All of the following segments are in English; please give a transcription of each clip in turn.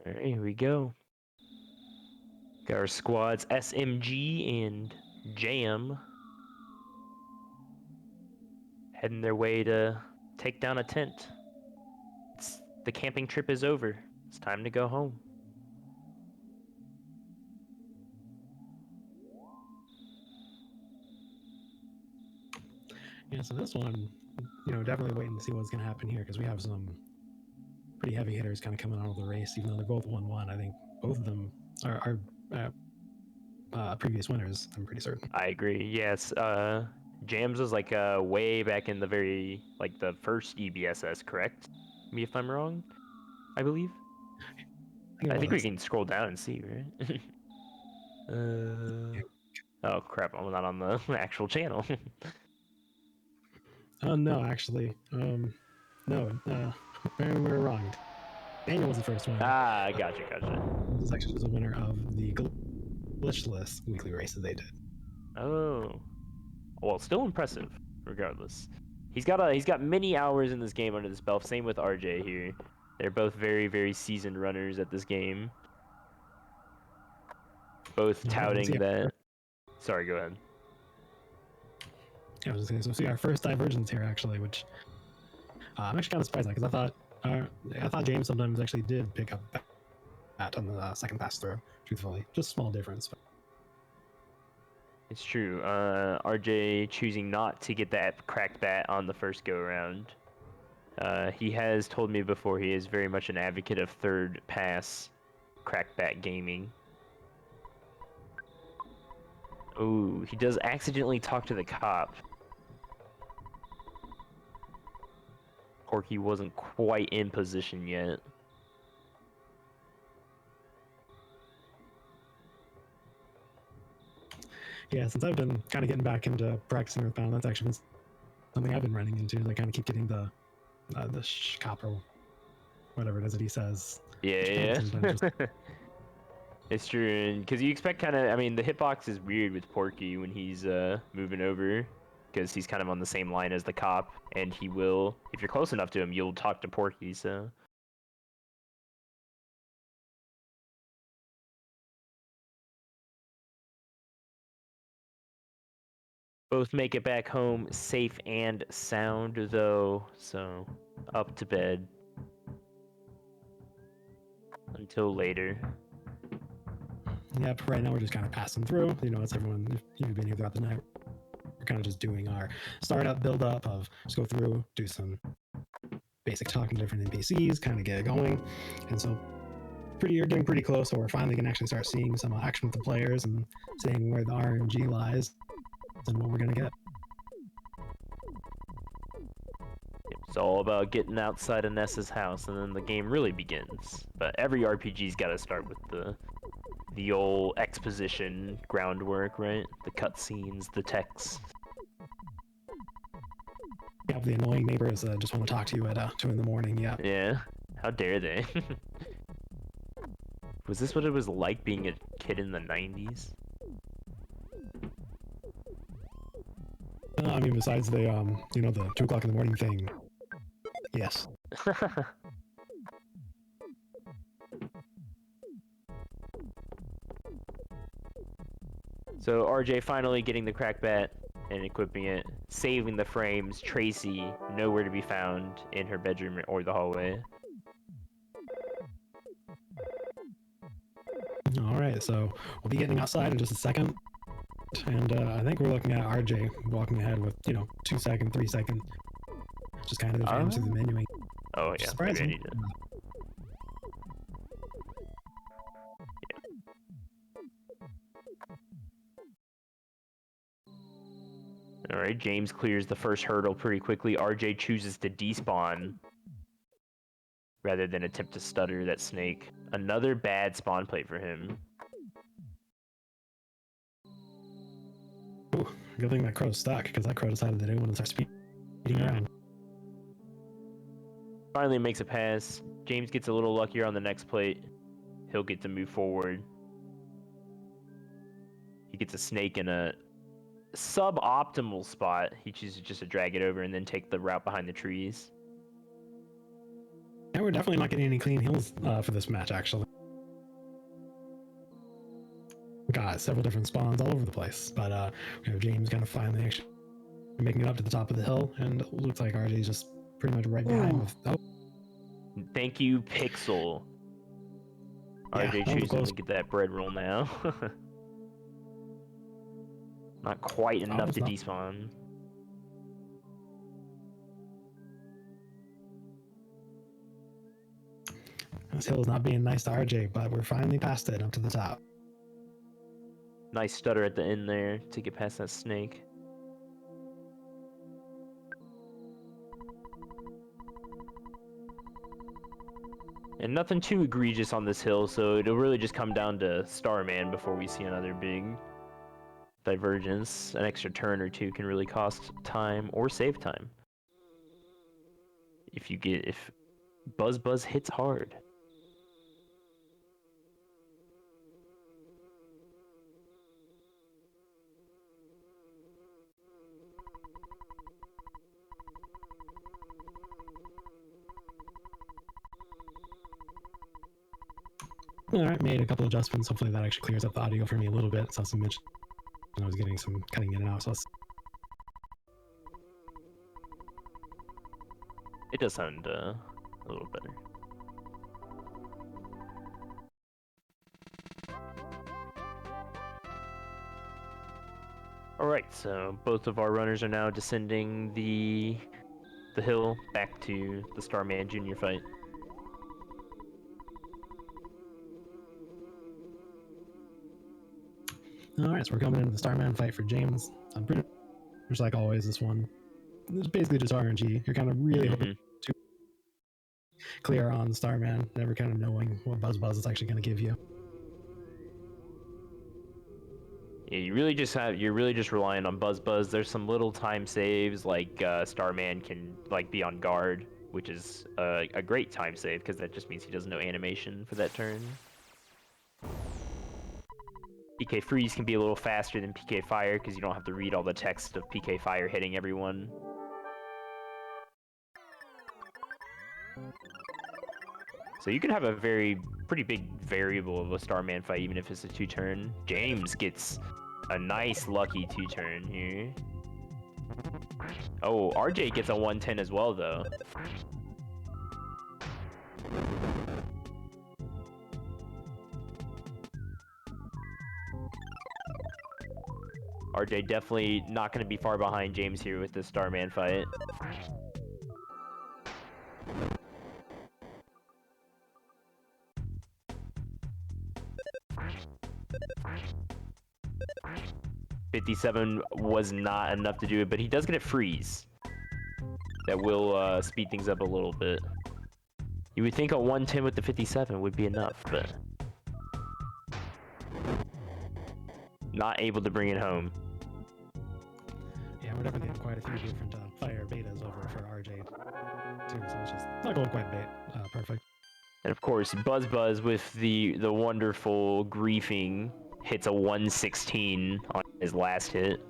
All right, here we go. Got our squads SMG and Jam heading their way to take down a tent. The camping trip is over. It's time to go home. Yeah, so this one, definitely waiting to see what's going to happen here because we have some pretty heavy hitters kind of coming out of the race, even though they're both 1-1. I think both of them are previous winners, I'm pretty certain. I agree. Yes, Jams was like way back in the the first EBSS, correct? Me if I'm wrong, I believe. I think we can scroll down and see, right? Oh crap, I'm not on the actual channel. No, actually. No, we're wrong. Daniel was the first one. Gotcha. This is actually the winner of the glitchless weekly race that they did. Oh, well, still impressive, regardless. He's got many hours in this game under his belt. Same with RJ here. They're both very, very seasoned runners at this game. Both touting that. Sorry, go ahead. Yeah, I was just going to see our first divergence here, actually, which I'm actually kind of surprised at because I thought James sometimes actually did pick up bat on the second pass through. Truthfully, just a small difference. But it's true. RJ choosing not to get that cracked bat on the first go around. He has told me before he is very much an advocate of third pass crackbat gaming. Ooh, he does accidentally talk to the cop. Porky wasn't quite in position yet. Yeah, since I've been kind of getting back into practicing Earthbound, that's actually been something I've been running into. I kind of keep getting the cop or whatever it is that he says. Yeah. It's true, because you expect kind of, I mean, the hitbox is weird with Porky when he's moving over, because he's kind of on the same line as the cop, and he will, if you're close enough to him, you'll talk to Porky, so. Both make it back home safe and sound, though, so up to bed. Until later. Yep, right now we're just kind of passing through. As everyone, if you've been here throughout the night, we're kind of just doing our startup, build up of just go through, do some basic talking to different NPCs, kind of get it going. And so you're getting pretty close, so we're finally going to actually start seeing some action with the players and seeing where the RNG lies and what we're going to get. It's all about getting outside of Ness's house, and then the game really begins. But every RPG's got to start with the old exposition groundwork, right? The cutscenes, the text. Yeah, the annoying neighbors just want to talk to you at 2 in the morning. Yeah. Yeah. How dare they? Was this what it was like being a kid in the 90s? I mean, besides the the 2 o'clock in the morning thing. Yes. So RJ finally getting the crack bat and equipping it, saving the frames. Tracy nowhere to be found in her bedroom or the hallway. All right, so we'll be getting outside in just a second, and I think we're looking at RJ walking ahead with 2 second, 3 second, just kind of advance through the menuing. Oh yeah, surprising. Alright, James clears the first hurdle pretty quickly. RJ chooses to despawn rather than attempt to stutter that snake. Another bad spawn play for him. Ooh, good thing that crow's stuck, because that crow decided that it didn't want to start speeding around. Finally makes a pass. James gets a little luckier on the next plate. He'll get to move forward. He gets a snake in a suboptimal spot. He chooses just to drag it over and then take the route behind the trees. Yeah, we're definitely not getting any clean hills for this match, actually. got several different spawns all over the place. But we have James kind of finally actually making it up to the top of the hill, and it looks like RJ's just pretty much right behind with. Oh, Thank you, Pixel. yeah, RJ choosing to get that bread roll now. Not quite enough to despawn. This hill is not being nice to RJ, but we're finally past it up to the top. Nice stutter at the end there to get past that snake. And nothing too egregious on this hill, so it'll really just come down to Starman before we see another big divergence. An extra turn or two can really cost time or save time. If Buzz hits hard. All right, made a couple adjustments. Hopefully that actually clears up the audio for me a little bit. Saw some mention I was getting some cutting in and out. So It does sound a little better. Alright, so both of our runners are now descending the hill back to the Starman Junior fight. all right, so we're coming into the Starman fight for James. I'm pretty much like always. This one, it's basically just RNG. You're kind of really hoping to clear on the Starman, never kind of knowing what Buzz is actually going to give you. Yeah, you're really just relying on Buzz. There's some little time saves, like Starman can like be on guard, which is a great time save because that just means he doesn't know animation for that turn. PK Freeze can be a little faster than PK Fire because you don't have to read all the text of PK Fire hitting everyone. So you can have a pretty big variable of a Starman fight even if it's a 2-turn. James gets a nice lucky 2-turn here. Oh, RJ gets a 110 as well though. RJ definitely not going to be far behind James here with the Starman fight. $57 was not enough to do it, but he does get a freeze. That will speed things up a little bit. You would think a 110 with the 57 would be enough, but not able to bring it home. Yeah, we're definitely getting quite a few different fire betas over for RJ too, so it's just not going quite perfect. And of course, Buzz with the wonderful griefing hits a 116 on his last hit.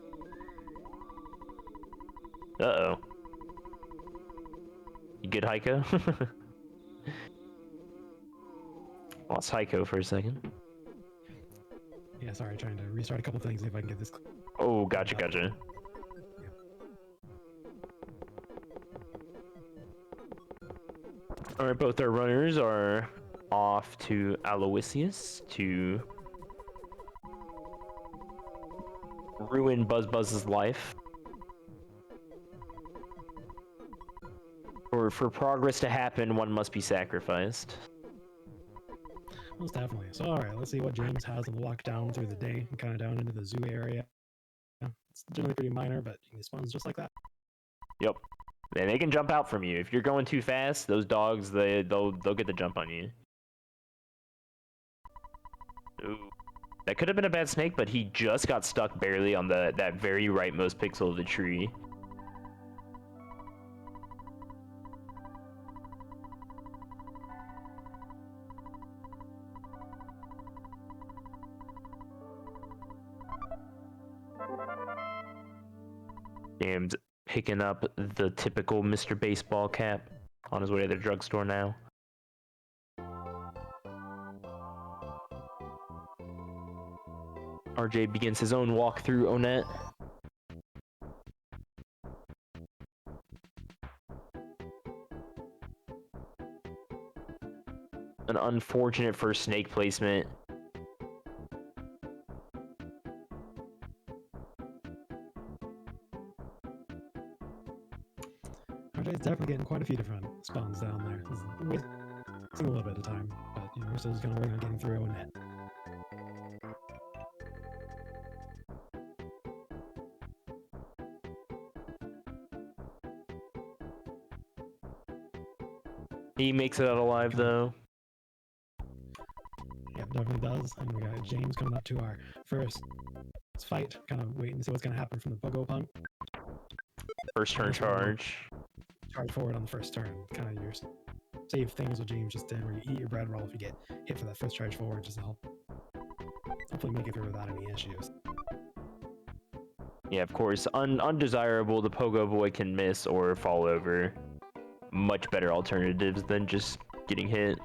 Uh-oh. You good, Heiko? Lost Heiko for a second. Yeah, sorry, trying to restart a couple things, see if I can get this. Oh, gotcha. Yeah. Alright, both our runners are off to Aloysius to ruin Buzz's life. For progress to happen, one must be sacrificed. Most definitely. So, all right, let's see what James has on the walk down through the day and kind of down into the zoo area. It's generally pretty minor, but he spawns just like that. Yep. And they can jump out from you. If you're going too fast, those dogs, they'll get the jump on you. Ooh. That could have been a bad snake, but he just got stuck barely on that very rightmost pixel of the tree. James picking up the typical Mr. Baseball cap on his way to the drugstore now. RJ begins his own walk through Onet. An unfortunate first snake placement. RJ's definitely getting quite a few different spawns down there. He's wasting a little bit of time, but you know, we're still just gonna work on getting through and net. He makes it out alive though. Yeah, definitely does. And we got James coming up to our first fight, kind of waiting to see what's gonna happen from the Bogo punk. First turn charge. Charge forward on the first turn, kind of your save things what James just did, where you eat your bread roll if you get hit for that first charge forward, just to help hopefully make it through without any issues. Yeah, of course, undesirable. The Pogo Boy can miss or fall over. Much better alternatives than just getting hit.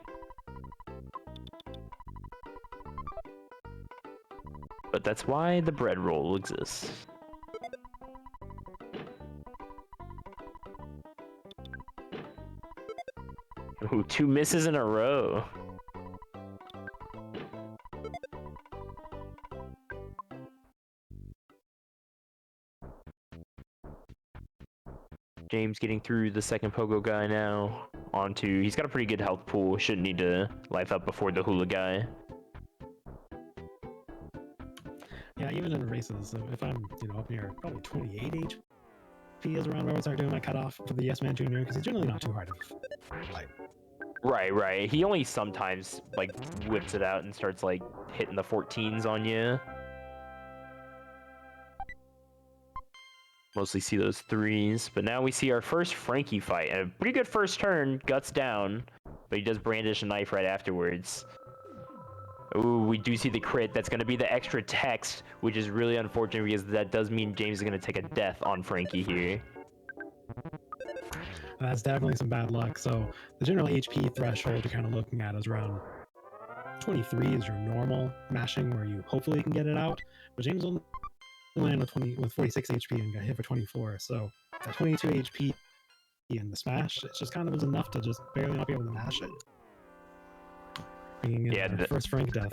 But that's why the bread roll exists. Ooh, 2 misses in a row. James getting through the second Pogo guy now. Onto, he's got a pretty good health pool. Shouldn't need to life up before the hula guy. Yeah, even in races, so if I'm, you know, up near probably 28 HP is around where I start doing my cutoff for the Yes Man Jr. because he's generally not too hard to fight. Right. He only sometimes like whips it out and starts like hitting the 14s on you. Mostly see those 3s, but now we see our first Frankie fight. A pretty good first turn, guts down, but he does brandish a knife right afterwards. Ooh, we do see the crit. That's going to be the extra text, which is really unfortunate because that does mean James is going to take a death on Frankie here. That's definitely some bad luck. So the general HP threshold you're kind of looking at is around 23 is your normal mashing, where you hopefully can get it out. But James only landed with 46 HP and got hit for 24. So that 22 HP in the smash, it just kind of was enough to just barely not be able to mash it. Bringing in the first Frank death.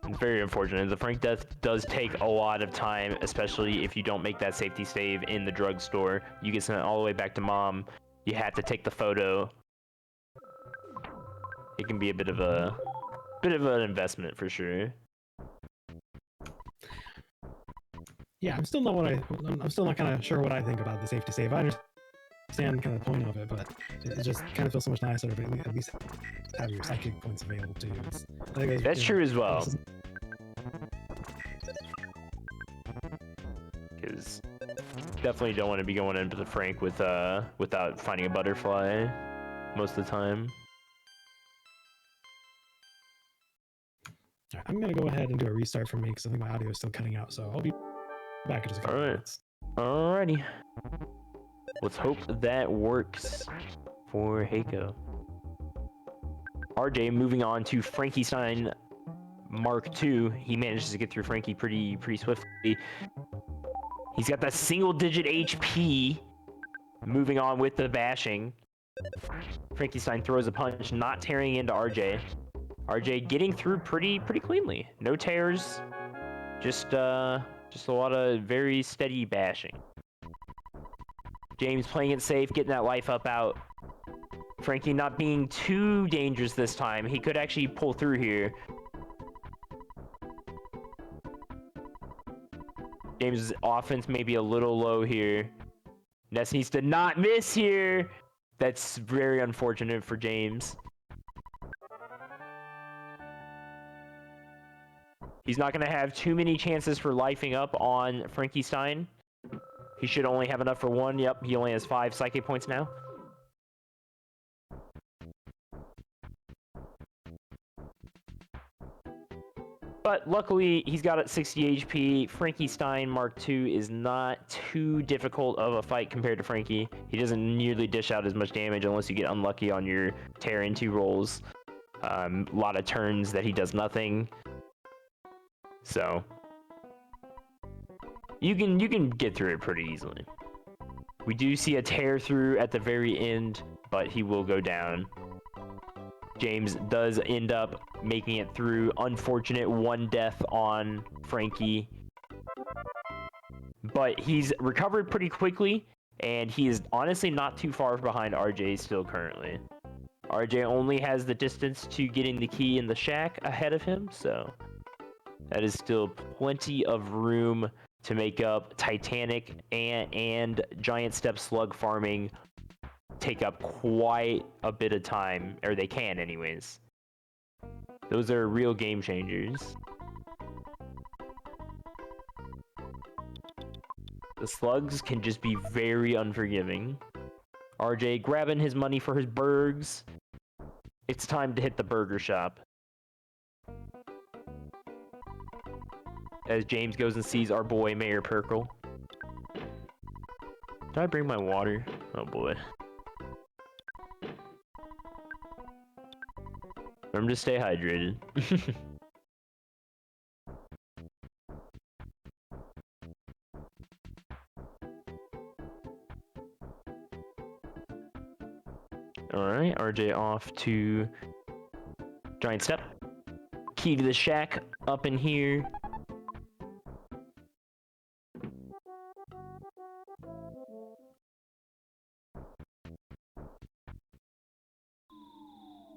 It's very unfortunate. The Frank death does take a lot of time, especially if you don't make that safety save in the drugstore. You get sent all the way back to mom. You have to take the photo. It can be a bit of an investment for sure. Yeah, I'm still not kind of sure what I think about the safety save. I understand kind of the point of it, but it just kind of feels so much nicer to at least have your psychic points available to you. That's true as well. Because definitely don't want to be going into the Frank with without finding a butterfly most of the time. All right, I'm gonna go ahead and do a restart for me because I think my audio is still cutting out. So I'll be back in just a couple minutes. Alrighty. Let's hope that works for Heiko. RJ moving on to Frankenstein Mark II. He manages to get through Frankie pretty swiftly. He's got that single-digit HP. Moving on with the bashing. Frankenstein throws a punch, not tearing into RJ. RJ getting through pretty cleanly. No tears. Just a lot of very steady bashing. James playing it safe, getting that life up out. Frankie not being too dangerous this time. He could actually pull through here. James' offense may be a little low here. Ness needs to not miss here. That's very unfortunate for James. He's not going to have too many chances for lifing up on Frankenstein. He should only have enough for one. Yep, he only has 5 psychic points now. But luckily, he's got at 60 HP. Frankenstein Mark II is not too difficult of a fight compared to Frankie. He doesn't nearly dish out as much damage unless you get unlucky on your tear into rolls. A lot of turns that he does nothing. So you can get through it pretty easily. We do see a tear through at the very end, but he will go down. James does end up making it through. Unfortunate 1 death on Frankie. But he's recovered pretty quickly, and he is honestly not too far behind RJ still currently. RJ only has the distance to getting the key in the shack ahead of him, so that is still plenty of room to make up. Titanic and Giant Step slug farming take up quite a bit of time, or they can anyways. Those are real game changers. The slugs can just be very unforgiving. RJ grabbing his money for his burgers. It's time to hit the burger shop. As James goes and sees our boy Mayor Perkle. Did I bring my water? Oh boy. Remember to stay hydrated. Alright, RJ off to Giant Step. Key to the shack up in here.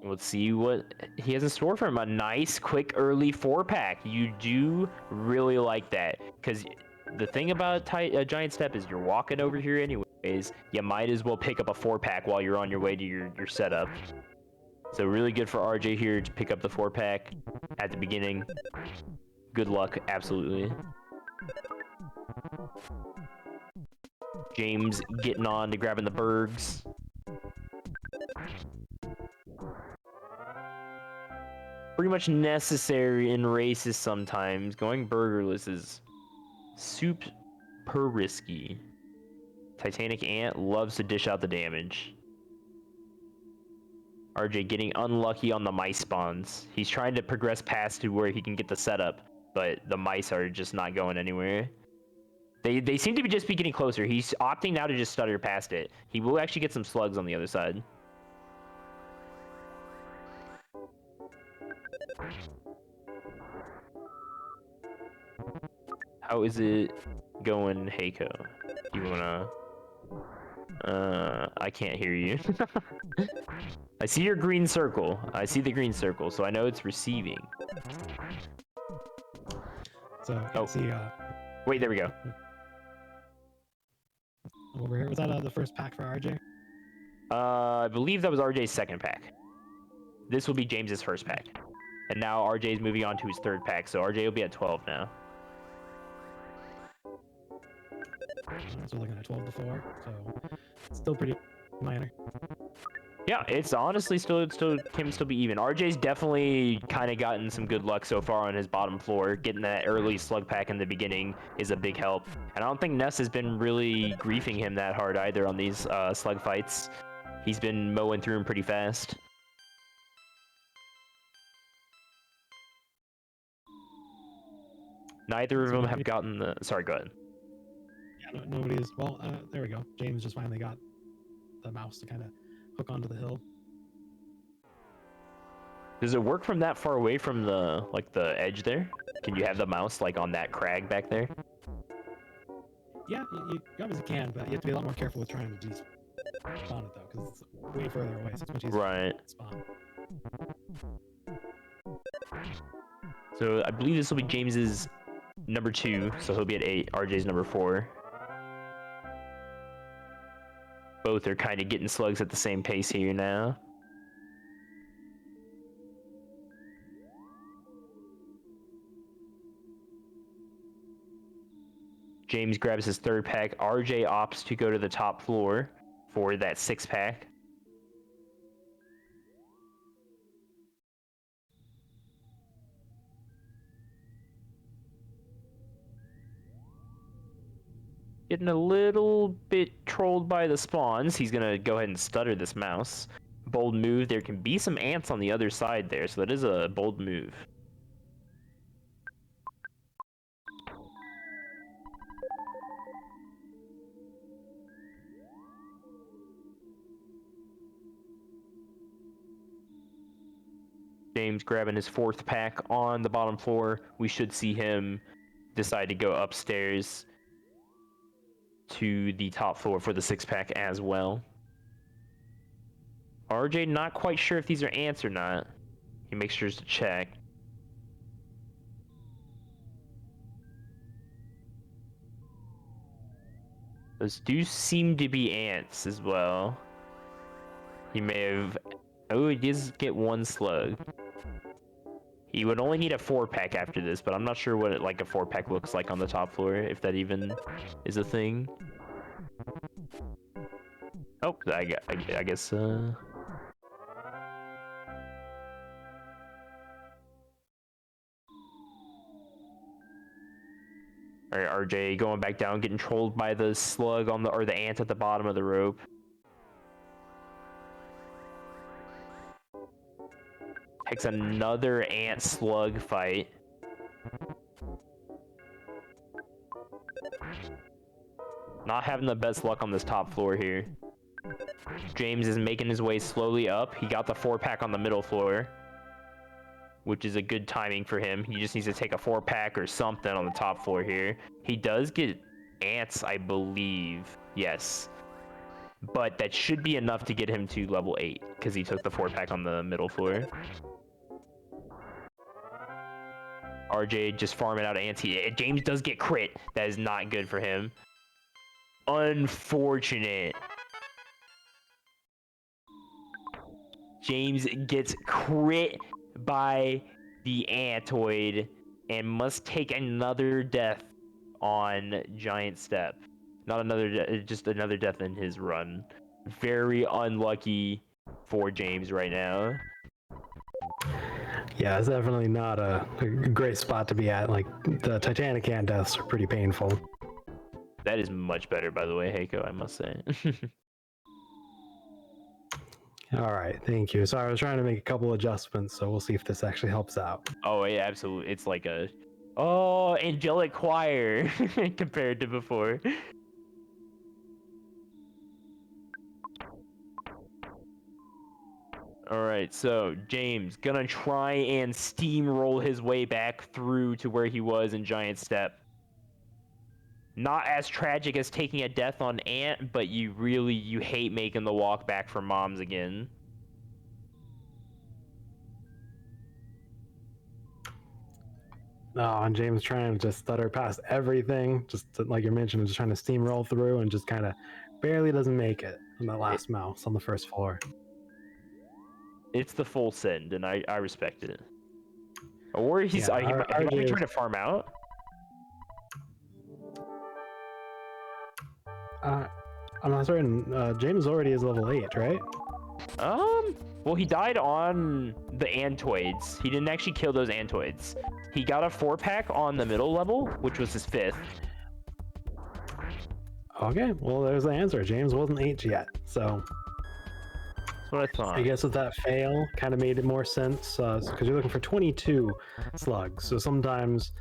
Let's see what he has in store for him. A nice, quick, early 4-pack. You do really like that. Because the thing about Giant Step is you're walking over here anyways. You might as well pick up a 4-pack while you're on your way to your setup. So really good for RJ here to pick up the 4-pack at the beginning. Good luck, absolutely. James getting on to grabbing the burgs. Pretty much necessary in races sometimes. Going burgerless is super risky. Titanic Ant loves to dish out the damage. RJ getting unlucky on the mice spawns. He's trying to progress past to where he can get the setup, but the mice are just not going anywhere. They seem to be just be getting closer. He's opting now to just stutter past it. He will actually get some slugs on the other side. How is it going, Heiko? You wanna... I can't hear you. I see your green circle. I see the green circle, so I know it's receiving. So, oh. See, wait, there we go. Over here. Was that the first pack for RJ? I believe that was RJ's 2nd pack. This will be James's 1st pack. And now RJ is moving on to his 3rd pack, so RJ will be at 12 now. So we're looking at 12 to 4, so it's still pretty minor. Yeah, it's honestly can still be even. RJ's definitely kind of gotten some good luck so far on his bottom floor. Getting that early slug pack in the beginning is a big help. And I don't think Ness has been really griefing him that hard either on these slug fights. He's been mowing through them pretty fast. Neither of them have gotten the... Sorry, go ahead. Yeah, nobody is... Well, there we go. James just finally got the mouse to kind of hook onto the hill. Does it work from that far away from the edge there? Can you have the mouse like on that crag back there? Yeah, you obviously can, but you have to be a lot more careful with trying to spawn it though, because it's way further away, so it's much easier to spawn. So I believe this will be James's number 2, so he'll be at 8. RJ's number 4. Both are kind of getting slugs at the same pace here now. James grabs his 3rd pack. RJ opts to go to the top floor for that 6th pack. Getting a little bit trolled by the spawns. He's gonna go ahead and stutter this mouse. bold move. There can be some ants on the other side there, so that is a bold move. James grabbing his 4th pack on the bottom floor. We should see him decide to go upstairs to the top floor for the 6th pack as well. RJ not quite sure if these are ants or not. He makes sure to check. Those do seem to be ants as well. He may have... Oh, he does get 1 slug. He would only need a 4-pack after this, but I'm not sure what a 4-pack looks like on the top floor, if that even is a thing. Oh, I guess, Alright, RJ going back down, getting trolled by the slug on or the ant at the bottom of the rope. Takes another ant slug fight. Not having the best luck on this top floor here. James is making his way slowly up. He got the 4-pack on the middle floor, which is a good timing for him. He just needs to take a 4-pack or something on the top floor here. He does get ants, I believe. Yes. But that should be enough to get him to level 8, because he took the 4-pack on the middle floor. RJ just farming out ants. James does get crit. That is not good for him. Unfortunate. James gets crit by the Antoid and must take another death on Giant Step. Not another, just another death in his run. Very unlucky for James right now. Yeah, it's definitely not a great spot to be at. Like, the Titanic ant deaths are pretty painful. That is much better, by the way, Heiko, I must say. All right, thank you. So I was trying to make a couple adjustments, so we'll see if this actually helps out. Oh, yeah, absolutely. It's like a... Oh, angelic choir compared to before. Alright, so James gonna try and steamroll his way back through to where he was in Giant Step. Not as tragic as taking a death on Ant, but you hate making the walk back for Moms again. Oh, and James trying to just stutter past everything, just like you mentioned, just trying to steamroll through and just kind of barely doesn't make it on that last mouse on the first floor. It's the full send, and I respect it. Or he's Yeah, he might be trying to farm out. I'm not certain. James already is level 8, right? Well, he died on the Antoids. He didn't actually kill those Antoids. He got a 4-pack on the middle level, which was his 5th. Okay, well, there's the answer. James wasn't 8 yet, so... That's what I thought. I guess with that fail, kind of made it more sense, because you're looking for 22 slugs. So sometimes,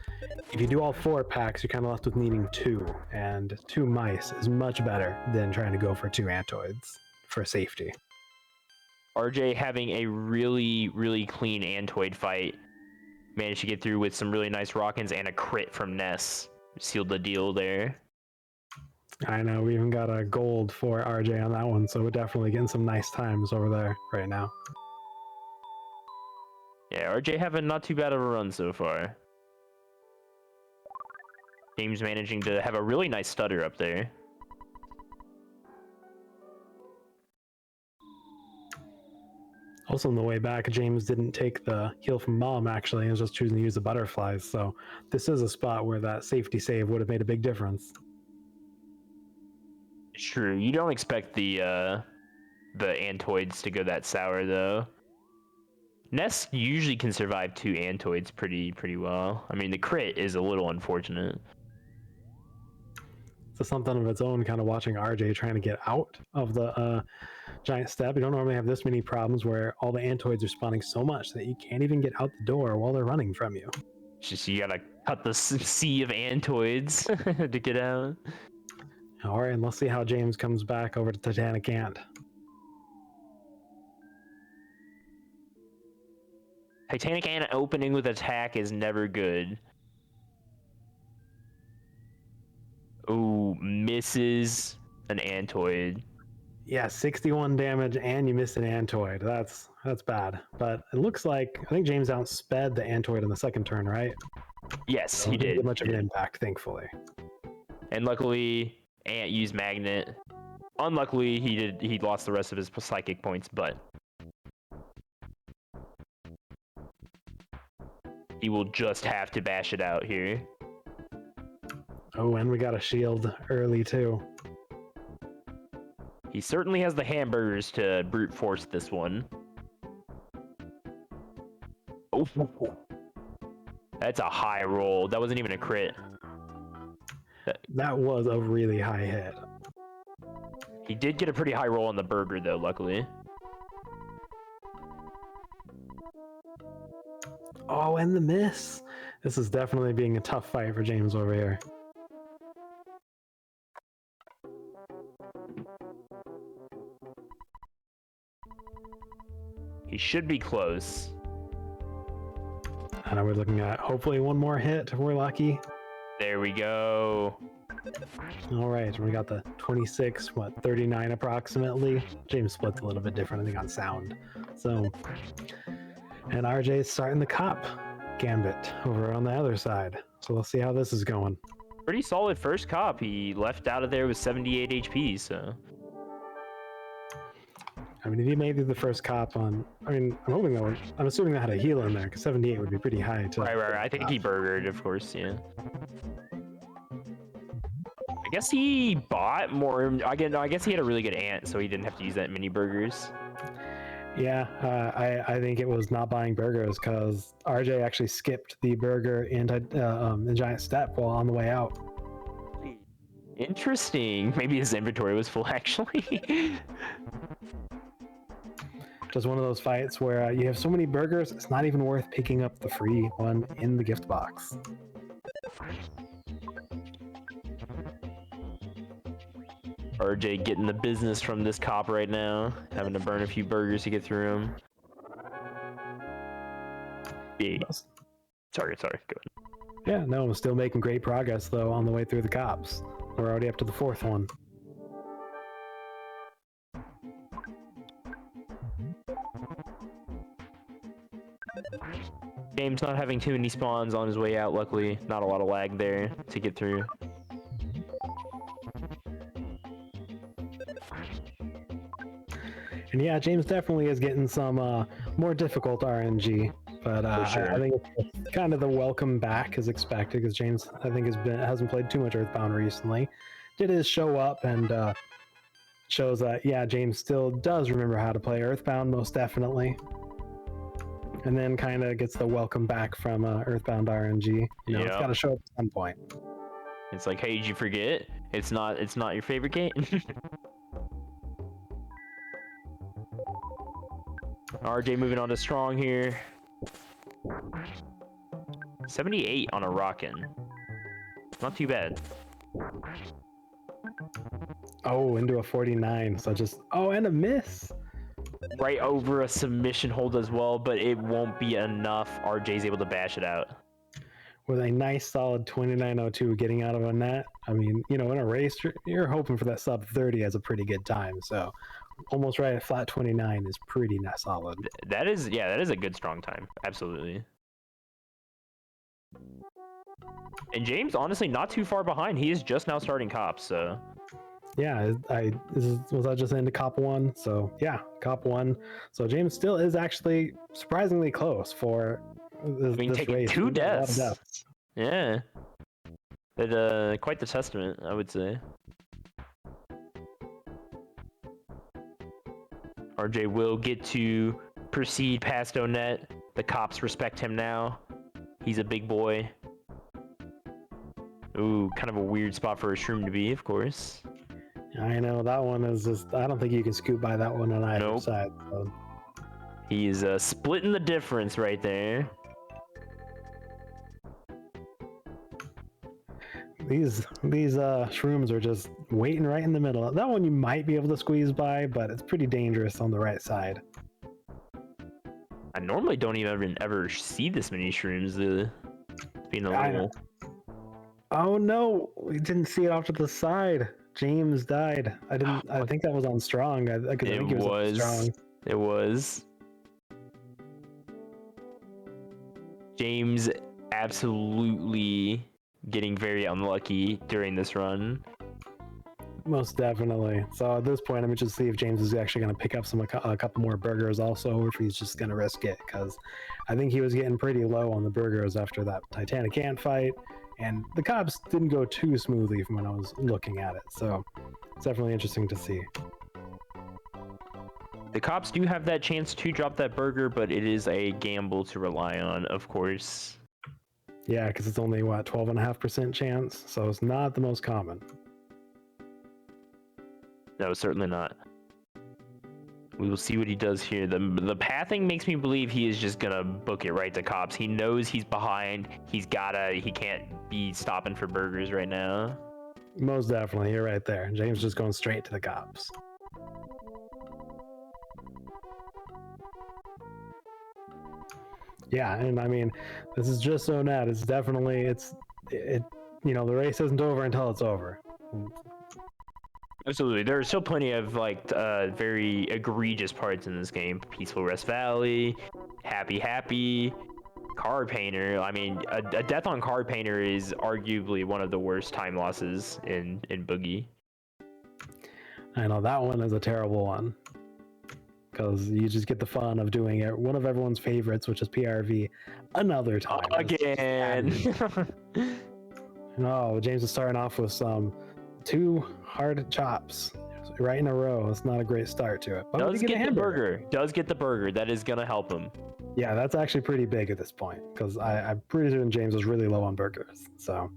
if you do all 4 packs, you're kind of left with needing 2, and 2 mice is much better than trying to go for 2 Antoids for safety. RJ having a really clean Antoid fight. Managed to get through with some really nice rockins and a crit from Ness. Sealed the deal there. I know, we even got a gold for RJ on that one, so we're definitely getting some nice times over there right now. Yeah, RJ having not too bad of a run so far. James managing to have a really nice stutter up there. Also on the way back, James didn't take the heal from Mom, actually, and was just choosing to use the butterflies, so this is a spot where that safety save would have made a big difference. It's true. You don't expect the Antoids to go that sour, though. Ness usually can survive 2 Antoids pretty well. I mean, the crit is a little unfortunate. something of its own, kind of watching RJ trying to get out of the giant step. You don't normally have this many problems where all the antoids are spawning so much that you can't even get out the door while they're running from you. Just you gotta cut the sea of antoids to get out. All right, and let's see how James comes back over to Titanic Ant. Titanic Ant opening with attack is never good. Ooh, misses an antoid. Yeah, 61 damage, and you missed an antoid. That's bad. But it looks like I think James outsped the antoid in the second turn, right? Yes, So he it didn't did. get much of an impact, thankfully. And luckily, Ant used magnet. Unluckily, he lost the rest of his psychic points, but he will just have to bash it out here. Oh, and we got a shield early too. He certainly has the hamburgers to brute force this one. Oh, that's a high roll. That wasn't even a crit. That was a really high hit. He did get a pretty high roll on the burger, though, luckily. Oh, and the miss. This is definitely being a tough fight for James over here. He should be close. And we're looking at hopefully one more hit if we're lucky. There we go. All right, we got the 26, 39 approximately. James splits a little bit different, I think, on sound. So, and RJ's starting the cop gambit over on the other side. So we'll see how this is going. Pretty solid first cop. He left out of there with 78 HP, so. I mean, if he made it the first cop on, I mean, I'm assuming that had a heal in there, because 78 would be pretty high too. Right. I think he burgered, of course, yeah. I guess he bought more. I guess he had a really good ant, so he didn't have to use that many burgers. Yeah, I think it was not buying burgers because RJ actually skipped the burger in the giant step while on the way out. Interesting. Maybe his inventory was full, actually. Just one of those fights where you have so many burgers, it's not even worth picking up the free one in the gift box. RJ getting the business from this cop right now, having to burn a few burgers to get through them. Sorry, go ahead. Yeah, no, I'm still making great progress though on the way through the cops. We're already up to the fourth one. James not having too many spawns on his way out, luckily. Not a lot of lag there to get through. And yeah, James definitely is getting some more difficult RNG, but sure. I think it's kind of the welcome back as expected because James, I think, hasn't played too much Earthbound recently. Did his show up and shows that, yeah, James still does remember how to play Earthbound, most definitely. And then kind of gets the welcome back from Earthbound RNG. You know, It's got to show up at some point. It's like, hey, did you forget? It's not your favorite game. RJ moving on to strong here. 78 on a rockin'. Not too bad. Oh, into a 49. So and a miss. Right over a submission hold as well, but it won't be enough. RJ's able to bash it out. With a nice solid 29.02 getting out of a net. I mean, in a race, you're hoping for that sub 30 as a pretty good time. So almost right at flat 29 is pretty solid. That is a good strong time. Absolutely. And James, honestly, not too far behind. He is just now starting cops, so. Yeah, was I just into Cop 1? So yeah, Cop 1. So James still is actually surprisingly close for this taking race. 2 deaths. Yeah. But, quite the testament, I would say. RJ will get to proceed past Onet. The cops respect him now. He's a big boy. Ooh, kind of a weird spot for a shroom to be, of course. I know that one is just. I don't think you can scoot by that one on either Nope. side. So. He's splitting the difference right there. These shrooms are just waiting right in the middle. That one you might be able to squeeze by, but it's pretty dangerous on the right side. I normally don't even ever see this many shrooms being a little. Oh no, we didn't see it off to the side. James died. I didn't. I think that was on strong. I think he was on strong. It was. James absolutely getting very unlucky during this run. Most definitely. So at this point, I'm just see if James is actually going to pick up a couple more burgers also, or if he's just going to risk it, because I think he was getting pretty low on the burgers after that Titanic ant fight, and the cops didn't go too smoothly from when I was looking at it. So it's definitely interesting to see. The cops do have that chance to drop that burger, but it is a gamble to rely on, of course. Yeah, because it's only, what, 12.5% chance? So it's not the most common. No, certainly not. We will see what he does here. The pathing makes me believe he is just going to book it right to cops. He knows he's behind. He can't be stopping for burgers right now. Most definitely. You're right there. James just going straight to the cops. Yeah, and I mean, this is just so net. It's definitely, the race isn't over until it's over. Absolutely. There are still plenty of very egregious parts in this game. Peaceful Rest Valley, Happy, Card Painter. I mean, a death on Card Painter is arguably one of the worst time losses in Boogey. I know that one is a terrible one, because you just get the fun of doing it. One of everyone's favorites, which is PRV, another time. Again. No, James is starting off with some 2 hard chops right in a row. It's not a great start to it. But Does get the burger. Does get the burger. That is gonna help him. Yeah, that's actually pretty big at this point, because I'm pretty sure James was really low on burgers. So.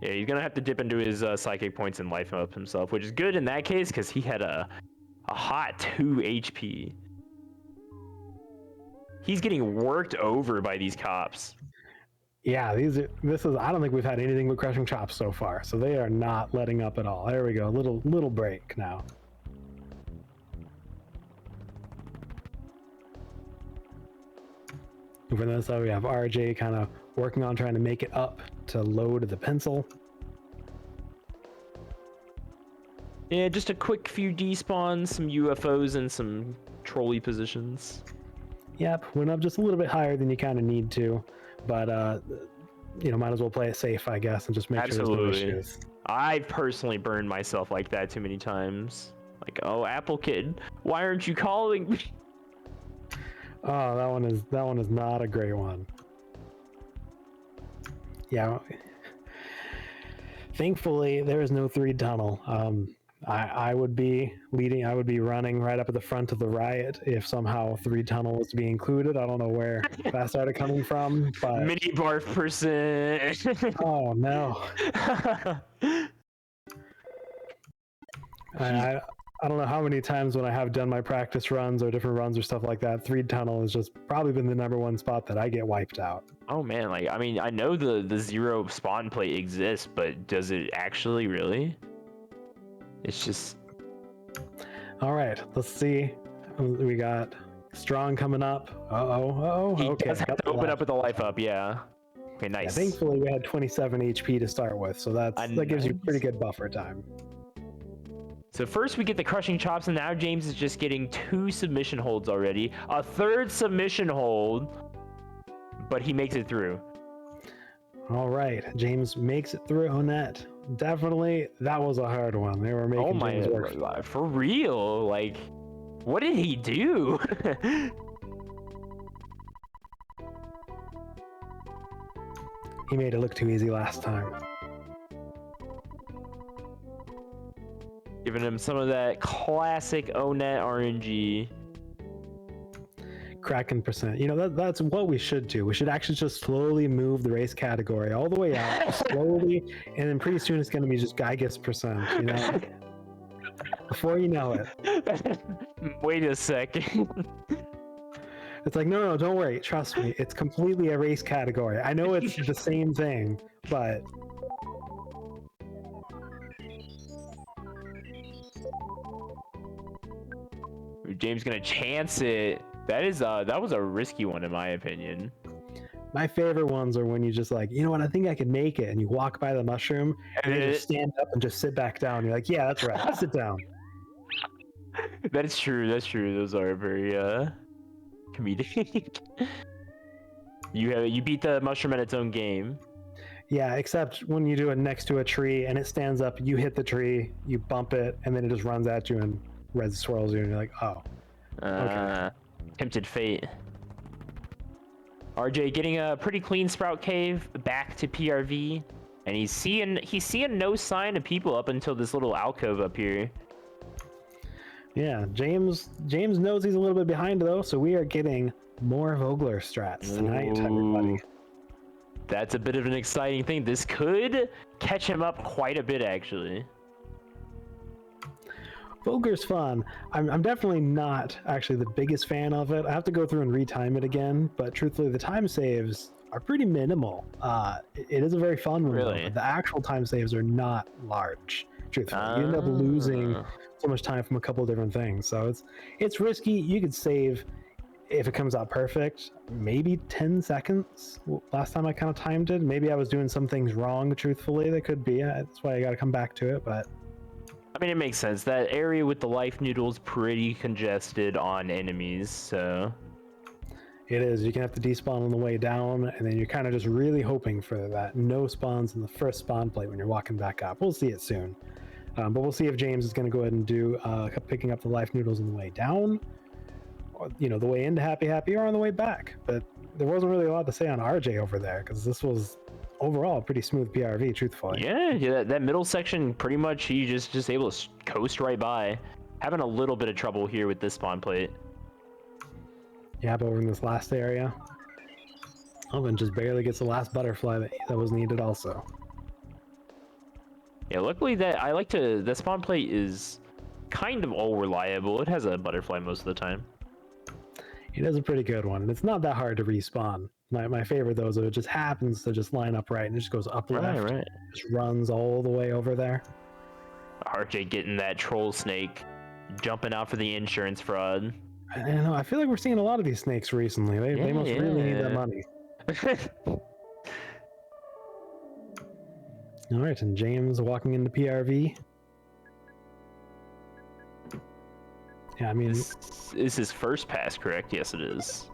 Yeah, he's gonna have to dip into his psychic points and life up himself, which is good in that case because he had a hot 2 HP. He's getting worked over by these cops. Yeah, I don't think we've had anything but crushing chops so far, so they are not letting up at all. There we go, little break now. For this, we have RJ kind of working on trying to make it up to load the pencil. Yeah, just a quick few despawns, some UFOs, and some trolley positions. Yep, went up just a little bit higher than you kind of need to, but might as well play it safe, I guess, and just make sure there's no issues. I've personally burned myself like that too many times. Like, oh, Apple Kid, why aren't you calling me? Oh, that one is not a great one. Yeah. Thankfully, there is no 3 tunnel. I would be running right up at the front of the riot if somehow 3 tunnel was to be included. I don't know where that started coming from, but mini barf person. Oh no. I don't know how many times when I have done my practice runs or different runs or stuff like that, 3 tunnel has just probably been the #1 spot that I get wiped out. Oh man, I know the 0 spawn plate exists, but does it actually really? It's just... All right, let's see. We got Strong coming up. He Okay. does have to open up with the life up, yeah. Okay, nice. Yeah, thankfully, we had 27 HP to start with, so that gives you pretty good buffer time. So first we get the crushing chops, and now James is just getting 2 submission holds already. A 3rd submission hold, but he makes it through. All right, James makes it through Honette. Definitely, that was a hard one. They were making James work. For real? Like, what did he do? He made it look too easy last time. Giving him some of that classic Onet RNG. Kraken percent. You know, that's what we should do. We should actually just slowly move the race category all the way up, slowly, and then pretty soon it's going to be just Gygus percent. You know, before you know it. Wait a second. It's like, no, don't worry. Trust me. It's completely a race category. I know it's the same thing, but James gonna chance it. That was a risky one in my opinion. my favorite ones are when you just like, you know what, I think I could make it, and you walk by the mushroom and then you just stand up and just sit back down. You're like, yeah, that's right. Sit down. That's true. That's true. Those are very comedic. You beat the mushroom at its own game. Yeah, except when you do it next to a tree and it stands up, you hit the tree, you bump it, and then it just runs at you and red swirls you, and you're like, oh. Okay. Tempted fate. RJ getting a pretty clean Sprout Cave back to PRV, and he's seeing no sign of people up until this little alcove up here. Yeah, James knows he's a little bit behind though, so we are getting more Vogler strats tonight, everybody. That's a bit of an exciting thing. This could catch him up quite a bit, actually. Vogler's fun. I'm definitely not actually the biggest fan of it. I have to go through and retime it again, but truthfully, the time saves are pretty minimal. It is a very fun one, really? Though, but the actual time saves are not large. Truthfully, you end up losing so much time from a couple of different things. So it's risky. You could save, if it comes out perfect, maybe 10 seconds. Last time I kind of timed it. Maybe I was doing some things wrong, truthfully. They could be. That's why I got to come back to it, but... I mean, it makes sense. That area with the life noodles pretty congested on enemies, so... It is. You can have to despawn on the way down, and then you're kind of just really hoping for that no spawns in the first spawn plate when you're walking back up. We'll see it soon. But we'll see if James is going to go ahead and do picking up the life noodles on the way down, or, you know, the way into Happy Happy, or on the way back. But there wasn't really a lot to say on RJ over there, because this was overall a pretty smooth PRV, truthfully. Yeah, that middle section, pretty much he just able to coast right by. Having a little bit of trouble here with this spawn plate. Yeah, but over in this last area, Alvin just barely gets the last butterfly that was needed also. Yeah, luckily the spawn plate is kind of all reliable. It has a butterfly most of the time. It is a pretty good one, and it's not that hard to respawn. My favorite though is it just happens to just line up right and it just goes up left, right. Just runs all the way over there. RJ getting that troll snake, jumping out for the insurance fraud. I don't know. I feel like we're seeing a lot of these snakes recently. They must really need that money. All right, and James walking into PRV. Yeah, I mean, This is his first pass, correct? Yes, it is.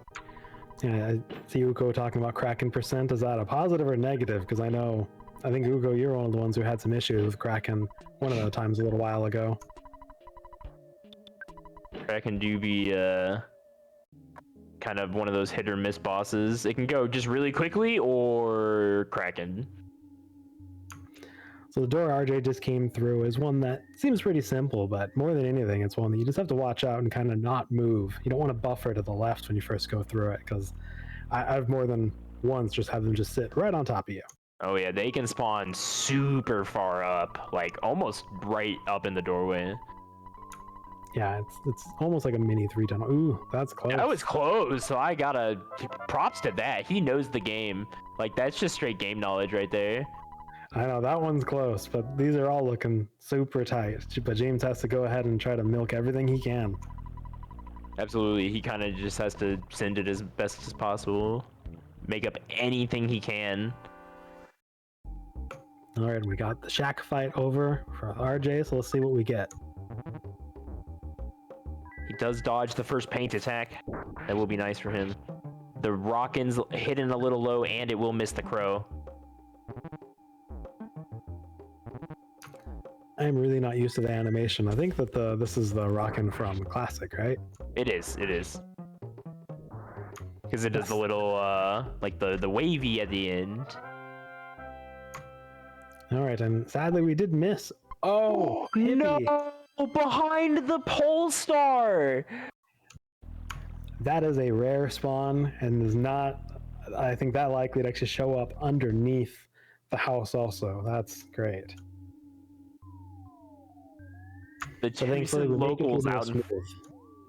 Yeah, I see Uko talking about Kraken percent. Is that a positive or negative? Because I think Uko, you're one of the ones who had some issues with Kraken one of the times a little while ago. Kraken do be kind of one of those hit or miss bosses. It can go just really quickly or Kraken. So the door RJ just came through is one that seems pretty simple, but more than anything, it's one that you just have to watch out and kind of not move. You don't want to buffer to the left when you first go through it, because I've more than once just had them just sit right on top of you. Oh yeah, they can spawn super far up, like almost right up in the doorway. Yeah, it's almost like a mini 3-ton. Ooh, that's close. That was close, so I gotta props to that. He knows the game. Like, that's just straight game knowledge right there. I know, that one's close, but these are all looking super tight. But James has to go ahead and try to milk everything he can. Absolutely, he kind of just has to send it as best as possible. Make up anything he can. All right, we got the shack fight over for RJ, so let's see what we get. He does dodge the first paint attack. That will be nice for him. The Rockin's hidden a little low, and it will miss the crow. I'm really not used to the animation. I think that this is the Rockin' from Classic, right? It is. Because it does the little, like the wavy at the end. All right, and sadly we did miss. Oh, no! Behind the pole star! That is a rare spawn and is not, I think, that likely to actually show up underneath the house also. That's great. The So thankfully, Tucson we're making locals it out in. smooth.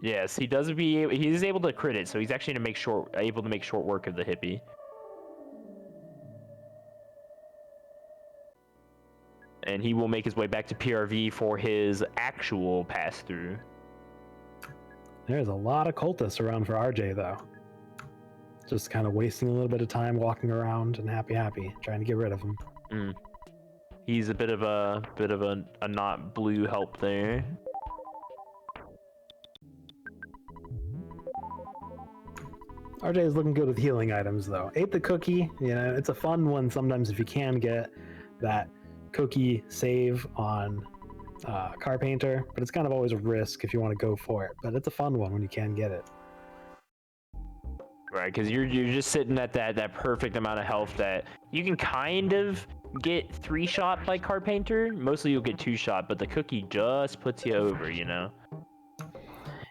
Yes, he is able to crit it, so he's actually able to make short work of the hippie. And he will make his way back to PRV for his actual pass through. There's a lot of cultists around for RJ though. Just kind of wasting a little bit of time walking around and happy, trying to get rid of him. He's a bit of a not blue help there. RJ is looking good with healing items though. Ate the cookie, you know, it's a fun one sometimes if you can get that cookie save on Carpainter, but it's kind of always a risk if you want to go for it. But it's a fun one when you can get it. Right, because you're just sitting at that perfect amount of health that you can kind of get 3-shot by Carpainter. Mostly you'll get 2-shot, but the cookie just puts you over, you know?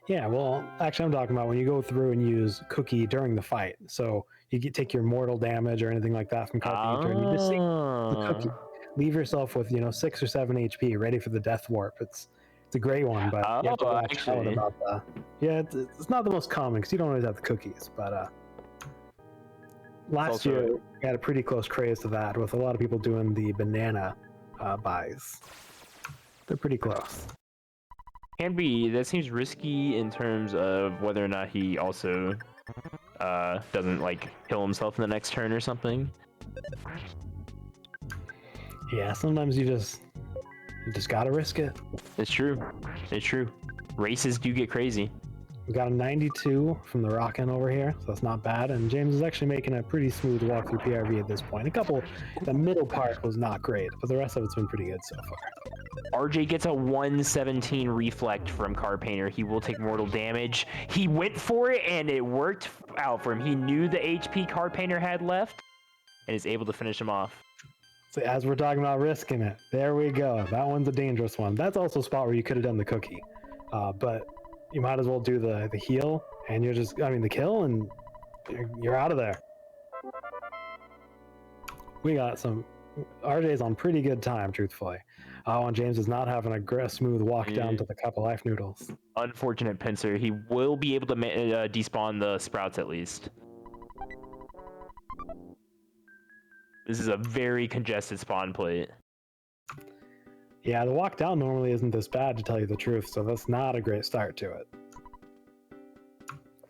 Yeah, well, actually, I'm talking about when you go through and use Cookie during the fight. So you take your mortal damage or anything like that from Carpainter, and you just save the Cookie. Leave yourself with 6 or 7 HP, ready for the Death Warp. It's a great one, but you have to watch out about that. Yeah, it's not the most common because you don't always have the cookies. But last year we had a pretty close craze to that, with a lot of people doing the banana buys. They're pretty close. That seems risky in terms of whether or not he also doesn't like kill himself in the next turn or something. Yeah, sometimes you just gotta risk it. It's true. Races do get crazy. We got a 92 from the Rockin' over here, so that's not bad. And James is actually making a pretty smooth walk through PRV at this point. The middle part was not great, but the rest of it's been pretty good so far. RJ gets a 117 reflect from Carpainter. He will take mortal damage. He went for it, and it worked out for him. He knew the HP Carpainter had left, and is able to finish him off. So as we're talking about risking it, there we go. That one's a dangerous one. That's also a spot where you could have done the cookie, but you might as well do the heal, and the kill, and you're out of there. We got some. RJ's on pretty good time, truthfully. And James is not having a smooth walk down to the cup of life noodles. Unfortunate pincer. He will be able to despawn the sprouts at least. This is a very congested spawn plate. Yeah, the walk down normally isn't this bad, to tell you the truth, so that's not a great start to it.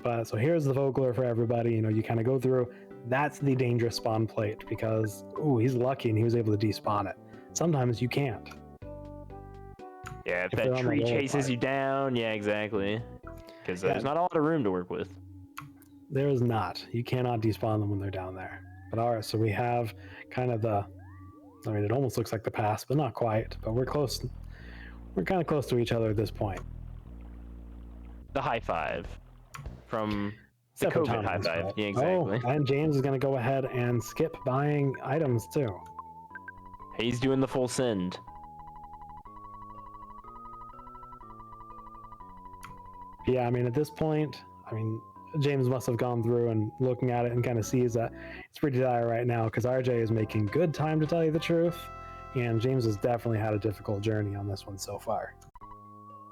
But so here's the vocler for everybody. You kind of go through. That's the dangerous spawn plate because, he's lucky and he was able to despawn it. Sometimes you can't. Yeah, if that tree chases you down, yeah, exactly. Because there's not a lot of room to work with. There is not. You cannot despawn them when they're down there. But all right, so we have kind of it almost looks like the pass, but not quite. But we're close. We're kind of close to each other at this point. The high five from the COVID high five. Yeah, exactly. Oh, and James is going to go ahead and skip buying items too. He's doing the full send. Yeah, at this point, James must have gone through and looking at it and kind of sees that it's pretty dire right now because RJ is making good time, to tell you the truth, and James has definitely had a difficult journey on this one so far.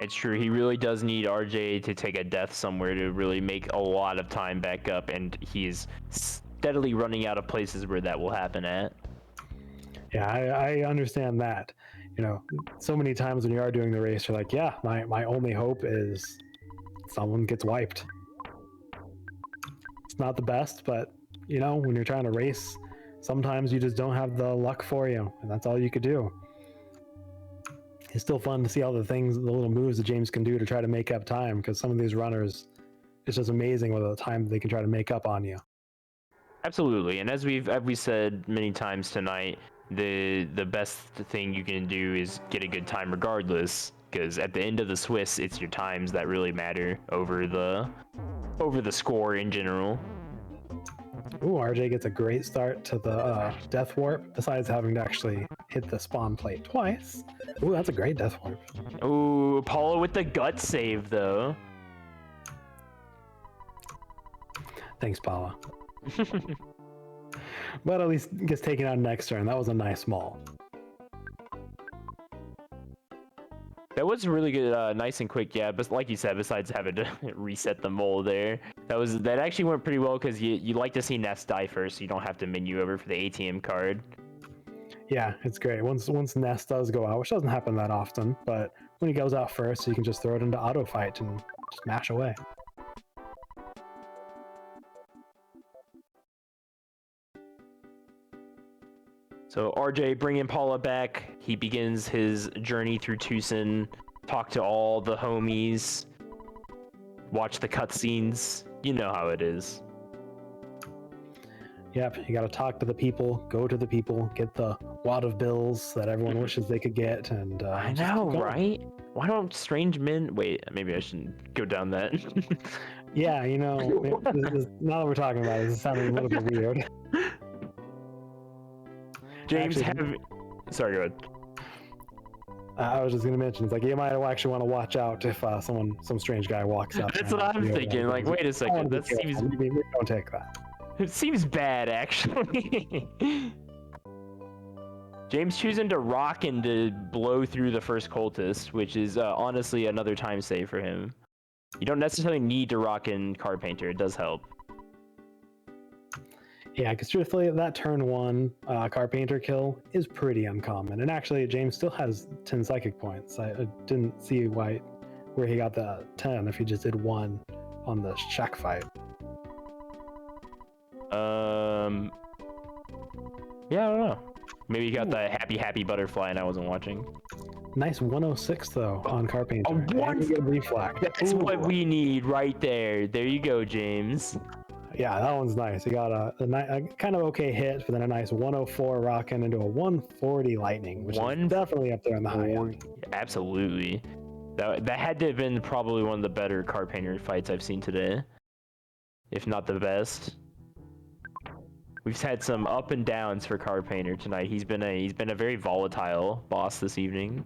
It's true. He really does need RJ to take a death somewhere to really make a lot of time back up, and he's steadily running out of places where that will happen at. Yeah, I understand that. So many times when you are doing the race, you're like, yeah, my only hope is someone gets wiped. It's not the best, but when you're trying to race, sometimes you just don't have the luck for you, and that's all you could do. It's still fun to see all the little moves that James can do to try to make up time, because some of these runners, it's just amazing with the time they can try to make up on you. Absolutely, and as we said many times tonight, the best thing you can do is get a good time regardless, because at the end of the Swiss, it's your times that really matter over the score in general. Ooh, RJ gets a great start to the Death Warp, besides having to actually hit the spawn plate twice. Ooh, that's a great Death Warp. Ooh, Apollo with the gut save, though. Thanks, Paula. But at least gets taken out next turn. That was a nice mole. That was really good, nice and quick. Yeah, but like you said, besides having to reset the mole there, that actually went pretty well because you like to see Nest die first, so you don't have to menu over for the ATM card. Yeah, it's great. Once Nest does go out, which doesn't happen that often, but when he goes out first, you can just throw it into auto fight and just mash away. So RJ bringing Paula back. He begins his journey through Tucson. Talk to all the homies. Watch the cutscenes. You know how it is. Yep, you got to talk to the people, go to the people, get the wad of bills that everyone wishes they could get, and I know, right? Why don't strange men? Wait, maybe I shouldn't go down that. Yeah, you know, now that we're talking about it, it's sounding a little bit weird. James, Actually, sorry, go ahead. I was just going to mention, it's like you might actually want to watch out if some strange guy walks up. That's what I'm thinking. Like, wait a second, that seems. Maybe don't take that. It seems bad, actually. James choosing to rock and to blow through the first cultist, which is honestly another time save for him. You don't necessarily need to rock in Card Painter. It does help. Yeah, because truthfully, that turn 1 Card Painter kill is pretty uncommon. And actually, James still has 10 psychic points. I didn't see where he got the 10 if he just did 1 on the check fight. Yeah, I don't know. Maybe you got the happy butterfly and I wasn't watching. Nice 106 though on Card Painter. And you get a reflect. That's what we need right there. There you go, James. Yeah, that one's nice. You got a kind of okay hit, but then a nice 104 rocking into a 140 lightning, which is definitely up there in the high end. Absolutely. That had to have been probably one of the better Card Painter fights I've seen today, if not the best. We've had some up and downs for Card Painter tonight. He's been a very volatile boss this evening.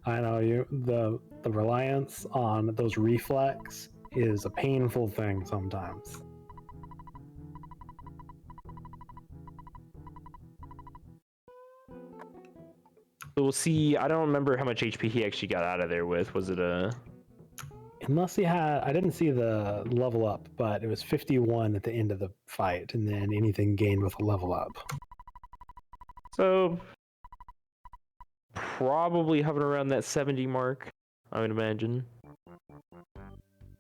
I know the reliance on those reflex is a painful thing sometimes. So we'll see. I don't remember how much HP he actually got out of there with. Was it a... Unless he had, I didn't see the level up, but it was 51 at the end of the fight, and then anything gained with a level up. So probably hovering around that 70 mark, I would imagine.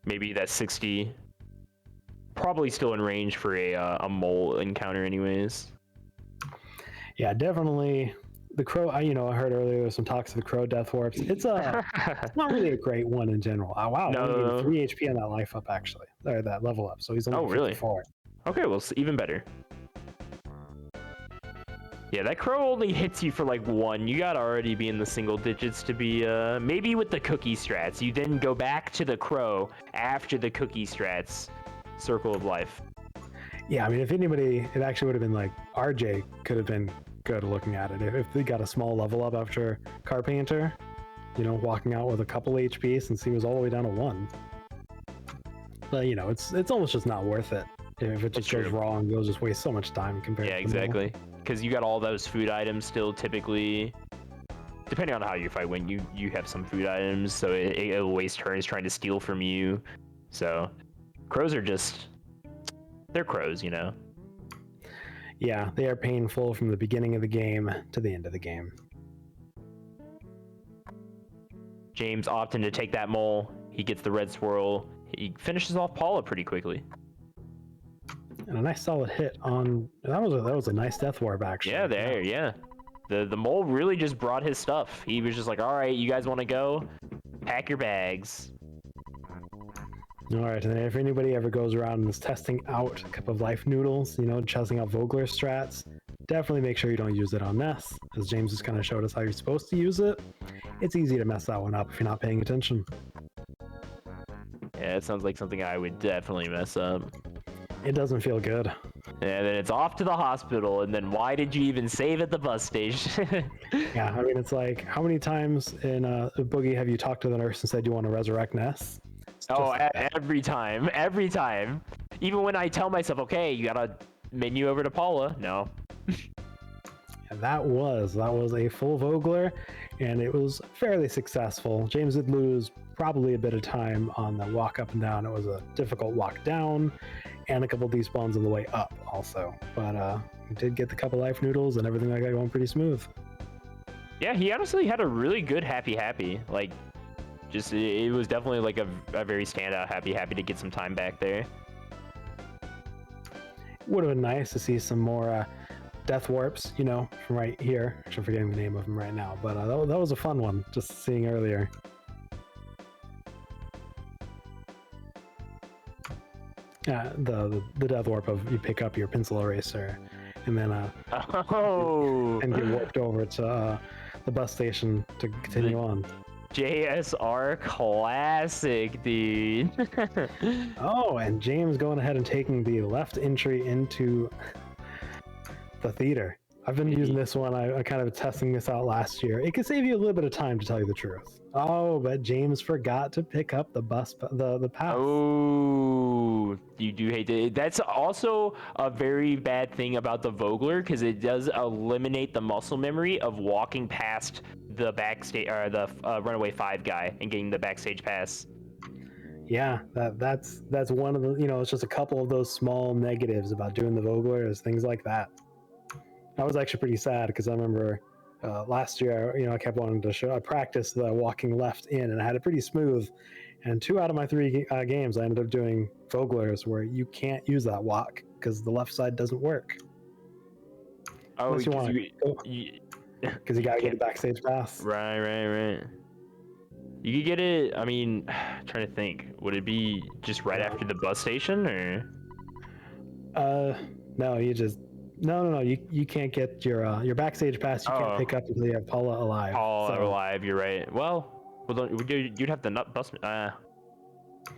Maybe that 60. Probably still in range for a mole encounter anyways. Yeah, definitely. The crow, I heard earlier there was some talks of the crow death warps. It's not really a great one in general. Oh, wow, no. 3 HP on that life up actually, or that level up. So he's only 54. Okay, well, even better. Yeah, that crow only hits you for like 1. You gotta already be in the single digits to be maybe with the cookie strats. You then go back to the crow after the cookie strats. Circle of life. Yeah, I mean, if anybody, it actually would have been like RJ could have been good looking at it if they got a small level up after Card Painter, walking out with a couple HP since he was all the way down to 1. But it's almost just not worth it if it just goes wrong. You'll just waste so much time compared. Yeah, exactly. Because you got all those food items still. Typically, depending on how you fight, when you have some food items, so it'll waste turns trying to steal from you. So crows are they're crows, Yeah, they are painful from the beginning of the game to the end of the game. James opting to take that mole. He gets the red swirl. He finishes off Paula pretty quickly. And a nice solid hit on... That was a nice death warp, actually. Yeah, yeah. The mole really just brought his stuff. He was just like, all right, you guys want to go? Pack your bags. All right, and if anybody ever goes around and is testing out a cup of life noodles, testing out Vogler strats, definitely make sure you don't use it on Ness, as James just kind of showed us how you're supposed to use it. It's easy to mess that one up if you're not paying attention. Yeah, it sounds like something I would definitely mess up. It doesn't feel good. And then it's off to the hospital, and then why did you even save at the bus station? Yeah, I mean, it's like, how many times in Boogey have you talked to the nurse and said you want to resurrect Ness? Oh, every time. even when I tell myself, okay, you gotta menu over to Paula, no. And that was a full Vogler, and it was fairly successful. James did lose probably a bit of time on the walk up and down. It was a difficult walk down, and a couple despawns on the way up also. But we did get the couple life noodles, and everything like that going pretty smooth. Yeah, he honestly had a really good happy. Like, just it was definitely like a very standout happy to get some time back there. Would have been nice to see some more death warps, you know, from right here. Actually, forgetting the name of them right now, but that was a fun one, just seeing earlier. The death warp of you pick up your pencil eraser, and then and get warped over to the bus station to continue on. JSR classic, dude. Oh, and James going ahead and taking the left entry into the theater. I've been using this one. I kind of testing this out last year. It could save you a little bit of time, to tell you the truth. Oh, but James forgot to pick up the the pass. Oh, you do hate it. That's also a very bad thing about the Vogler, because it does eliminate the muscle memory of walking past the backstage or the runaway 5 guy and getting the backstage pass. Yeah, that's one of the, you know, it's just a couple of those small negatives about doing the Vogler, is things like that. I was actually pretty sad because I remember last year, you know, I kept wanting to show. I practiced the walking left in, and I had it pretty smooth. And 2 out of my 3 games, I ended up doing Voglers where you can't use that walk because the left side doesn't work. Oh, because you gotta get the backstage pass. Right. You could get it. I mean, trying to think. Would it be just right after the bus station, or? No, you just. No. You can't get your backstage pass. You can't pick up until you have Paula alive. Alive. You're right. Well, you'd have the nut bus.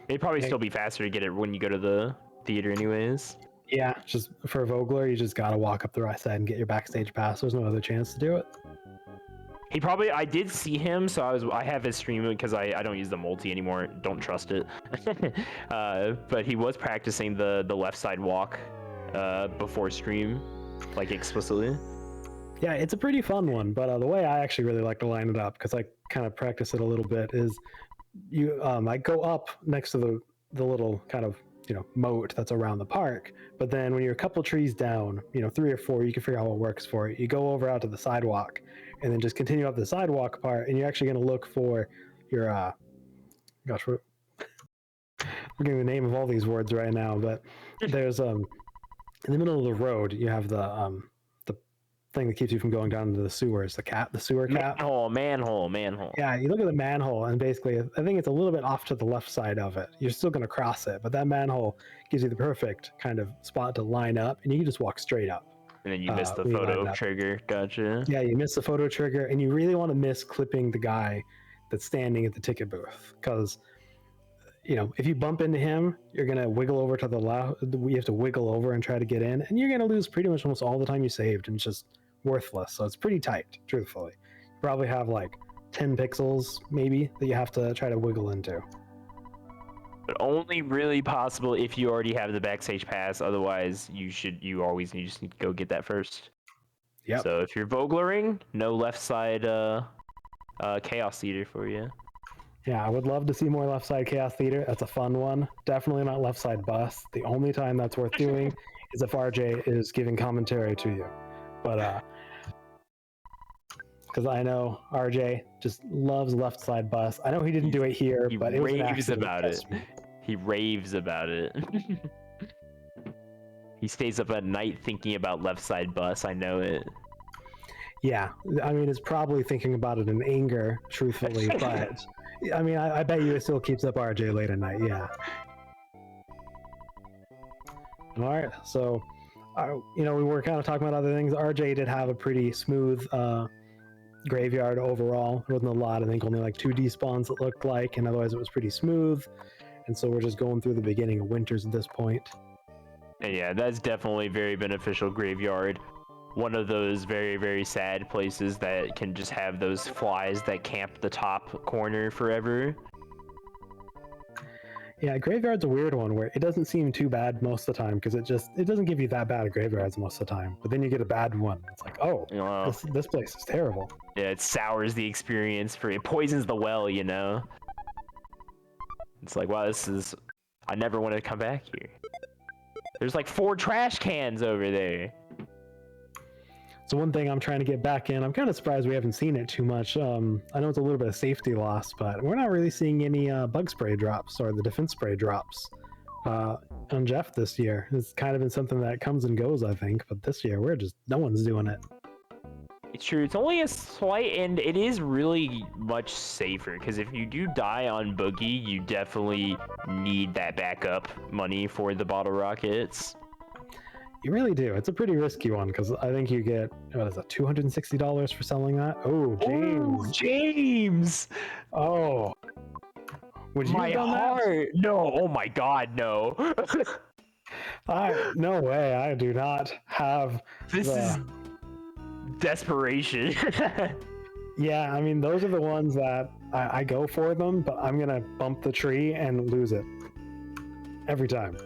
It'd probably still be faster to get it when you go to the theater, anyways. Yeah, just for Vogler, you just gotta walk up the right side and get your backstage pass. There's no other chance to do it. He probably. I did see him, so I have his stream because I don't use the multi anymore. Don't trust it. But he was practicing the left side walk before stream, like explicitly. Yeah, it's a pretty fun one, but the way I actually really like to line it up, because I kind of practice it a little bit, is you I go up next to the little kind of, you know, moat that's around the park, but then when you're a couple trees down, you know, 3 or 4, you can figure out what works for it. You go over out to the sidewalk and then just continue up the sidewalk part, and you're actually going to look for your we're getting the name of all these words right now, but there's in the middle of the road, you have the thing that keeps you from going down into the sewers, the sewer cap. Manhole. Yeah, you look at the manhole, and basically, I think it's a little bit off to the left side of it. You're still going to cross it, but that manhole gives you the perfect kind of spot to line up, and you can just walk straight up. And then you miss the photo trigger. Gotcha. Yeah, you miss the photo trigger, and you really want to miss clipping the guy that's standing at the ticket booth, because, you know, if you bump into him, you're going to wiggle over to the left. You have to wiggle over and try to get in, and you're going to lose pretty much almost all the time you saved, and it's just worthless. So it's pretty tight, truthfully. You probably have like 10 pixels, maybe, that you have to try to wiggle into. But only really possible if you already have the backstage pass. Otherwise, you just need to go get that first. Yeah. So if you're Voglering, no left side Chaos Theater for you. Yeah, I would love to see more left side Chaos Theater. That's a fun one. Definitely not left side bus. The only time that's worth doing is if RJ is giving commentary to you. But because I know RJ just loves left side bus. I know he didn't do it here, but it was raves about it. He raves about it. He stays up at night thinking about left side bus. I know it. Yeah, I mean, it's probably thinking about it in anger, truthfully, but I mean, I bet you it still keeps up RJ late at night. Yeah. All right, so you know, we were kind of talking about other things. RJ did have a pretty smooth graveyard overall. There wasn't a lot. I think only like 2 despawns it looked like, and otherwise it was pretty smooth. And so we're just going through the beginning of winters at this point. And yeah, that's definitely very beneficial graveyard. One of those very, very sad places that can just have those flies that camp the top corner forever. Yeah, graveyard's a weird one where it doesn't seem too bad most of the time because it doesn't give you that bad at graveyards most of the time. But then you get a bad one. It's like, oh, this place is terrible. Yeah, it sours the experience for it poisons the well, you know. It's like, wow, I never want to come back here. There's like 4 trash cans over there. So one thing I'm trying to get back in, I'm kind of surprised we haven't seen it too much. I know it's a little bit of safety loss, but we're not really seeing any bug spray drops or the defense spray drops on Jeff this year. It's kind of been something that comes and goes, I think, but this year no one's doing it. It's true. It's only a slight, and it is really much safer because if you do die on Boogey, you definitely need that backup money for the bottle rockets. You really do. It's a pretty risky one because I think you get, what is it, $260 for selling that? Oh, James. Oh, James! Oh. Would you my have done heart. that? No. Oh my God, no. No way. I do not have This is desperation. Yeah, I mean, those are the ones that I go for them, but I'm going to bump the tree and lose it. Every time.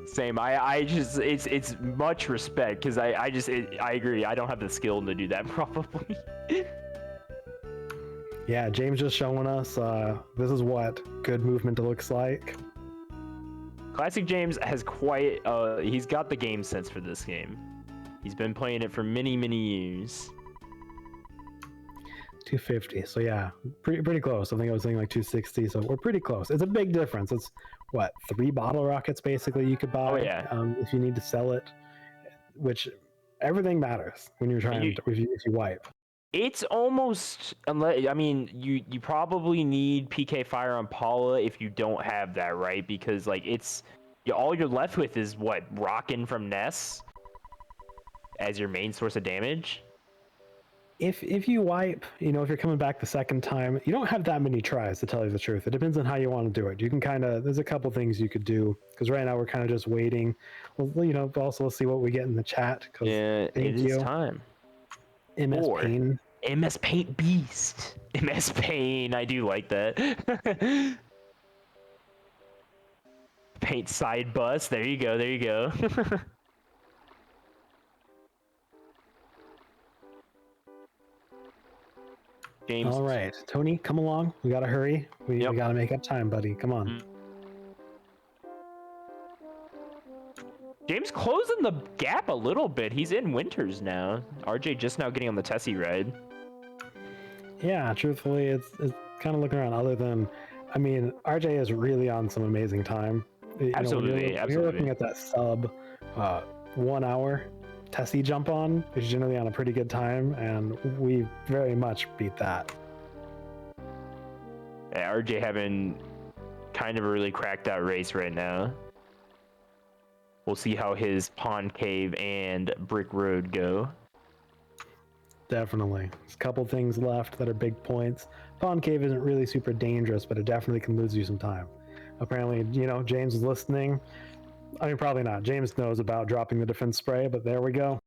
Same. I just it's much respect because I agree. I don't have the skill to do that probably. Yeah, James just showing us this is what good movement looks like. ClassicJames has quite he's got the game sense for this game. He's been playing it for many years. 250. So yeah, pretty close. I think I was saying like 260. So we're pretty close. It's a big difference. It's what, 3 bottle rockets basically you could buy. Oh yeah. If you need to sell it, which everything matters when you're trying if you wipe. It's almost, unless, I mean, you probably need PK Fire on Paula if you don't have that, right? Because like all you're left with is what, Rockin' from Ness as your main source of damage. If you wipe, if you're coming back the second time, you don't have that many tries, to tell you the truth. It depends on how you want to do it. You can there's a couple things you could do, because right now we're kind of just waiting. Well, also let's see what we get in the chat. Yeah, it is time. MS Pain. MS Paint Beast. MS Pain, I do like that. Paint Side Bus, there you go. James. All right, Tony, come along. We gotta hurry. We gotta make up time, buddy. Come on. James closing the gap a little bit. He's in Winters now. RJ just now getting on the Tessie ride. Yeah, truthfully, it's kind of looking around. Other than, I mean, RJ is really on some amazing time. Absolutely. You're looking at that sub 1 hour Tessie jump on is generally on a pretty good time, and we very much beat that. Yeah, RJ having kind of a really cracked out race right now. We'll see how his Pond Cave and Brick Road go. Definitely. There's a couple things left that are big points. Pond Cave isn't really super dangerous, but it definitely can lose you some time. Apparently, James is listening. I mean, probably not. James knows about dropping the defense spray, but there we go.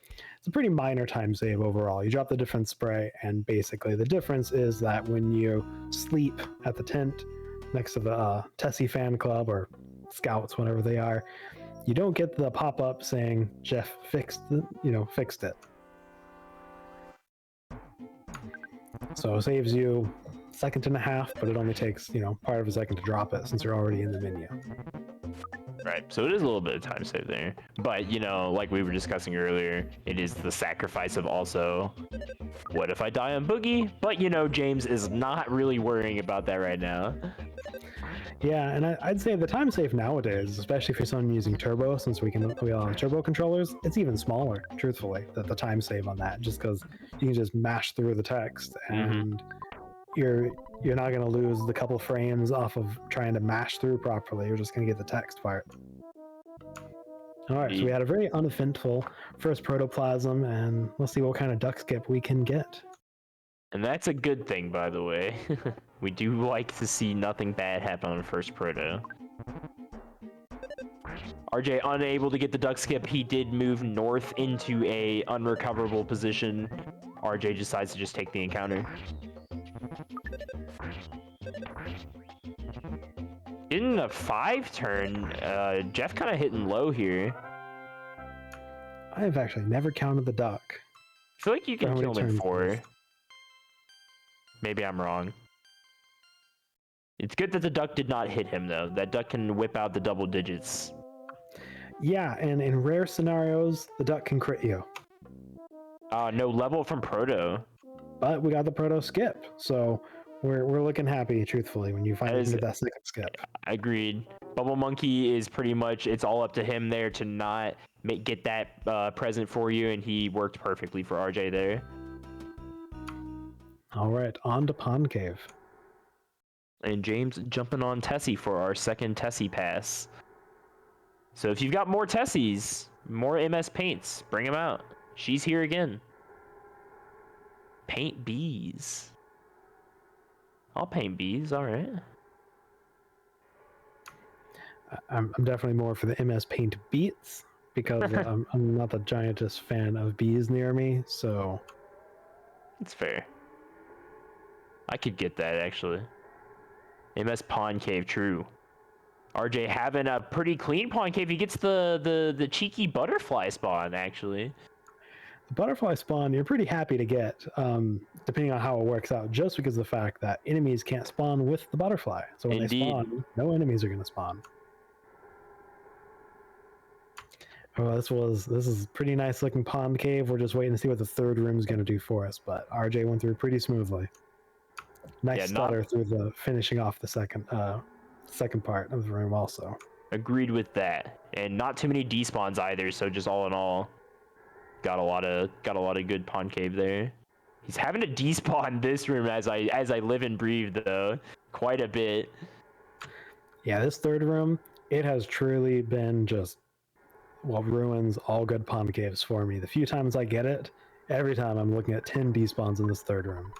It's a pretty minor time save overall. You drop the defense spray, and basically the difference is that when you sleep at the tent next to the Tessie fan club or scouts, whatever they are, you don't get the pop-up saying Jeff fixed it. So it saves you a second and a half, but it only takes part of a second to drop it since you're already in the menu. Right, so it is a little bit of time save there, but like we were discussing earlier, it is the sacrifice of also, what if I die on Boogey? But James is not really worrying about that right now. Yeah, and I'd say the time save nowadays, especially for someone using turbo, since we all have turbo controllers, it's even smaller, truthfully, the time save on that, just because you can just mash through the text, and you're not going to lose the couple frames off of trying to mash through properly. You're just going to get the text part. All right, so we had a very uneventful first protoplasm, and let's see what kind of duck skip we can get. And that's a good thing, by the way. We do like to see nothing bad happen on first proto. RJ unable to get the duck skip. He did move north into a unrecoverable position. RJ decides to just take the encounter. In a 5-turn, Jeff kind of hitting low here. I have actually never counted the duck. I feel like you can How many kill him in turns 4. is? Maybe I'm wrong. It's good that the duck did not hit him, though. That duck can whip out the double digits. Yeah, and in rare scenarios, the duck can crit you. No level from Proto. But we got the Proto skip, so we're looking happy, truthfully, when you finally get that second skip. Agreed. Bubble Monkey is pretty much, it's all up to him there to not get that present for you, and he worked perfectly for RJ there. All right, on to Pond Cave. And James jumping on Tessie for our second Tessie pass. So if you've got more Tessies, more MS Paints, bring them out. She's here again. Paint bees. I'll paint bees, all right. I'm definitely more for the MS Paint beats, because I'm not the giantest fan of bees near me, so... It's fair. I could get that, actually. MS Pond Cave, true. RJ having a pretty clean Pond Cave. He gets the cheeky butterfly spawn, actually. The butterfly spawn, you're pretty happy to get, depending on how it works out, just because of the fact that enemies can't spawn with the butterfly. So when Indeed. they spawn, no enemies are going to spawn. Oh, this is pretty nice looking Pond Cave. We're just waiting to see what the third room is going to do for us, but RJ went through pretty smoothly. Nice stutter through the finishing off the second part of the room also. Agreed with that. And not too many despawns either, so just all in all, got a lot of good Pond Cave there. He's having to despawn this room as I live and breathe, though, quite a bit. Yeah, this third room, it has truly been just ruins all good Pond Caves for me. The few times I get it, every time I'm looking at 10 despawns in this third room.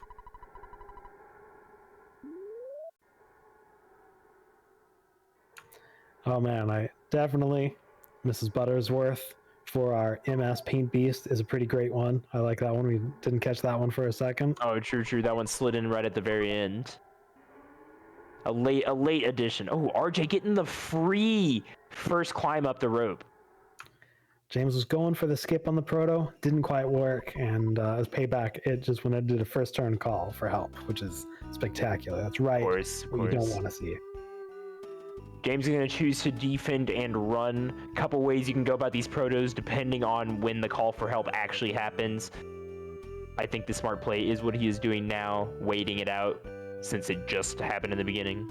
Oh man, I definitely, Mrs. Buttersworth for our MS Paint Beast is a pretty great one. I like that one. We didn't catch that one for a second. Oh, true. That one slid in right at the very end. A late addition. Oh, RJ getting the free first climb up the rope. James was going for the skip on the Proto, didn't quite work, and as payback, it just went and did a first turn call for help, which is spectacular. That's right. Of course. You don't want to see. James is going to choose to defend and run. Couple ways you can go about these Protos depending on when the call for help actually happens. I think the smart play is what he is doing now, waiting it out since it just happened in the beginning.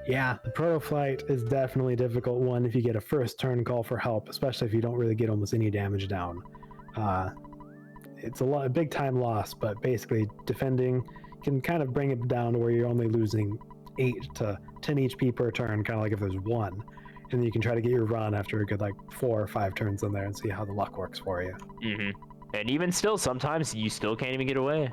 Yeah, the Proto flight is definitely a difficult one if you get a first turn call for help, especially if you don't really get almost any damage down. It's a big time loss, but basically defending can kind of bring it down to where you're only losing 8 to 10 HP per turn, kind of like if there's one, and then you can try to get your run after a good 4 or 5 turns in there and see how the luck works for you. And even still, sometimes you still can't even get away.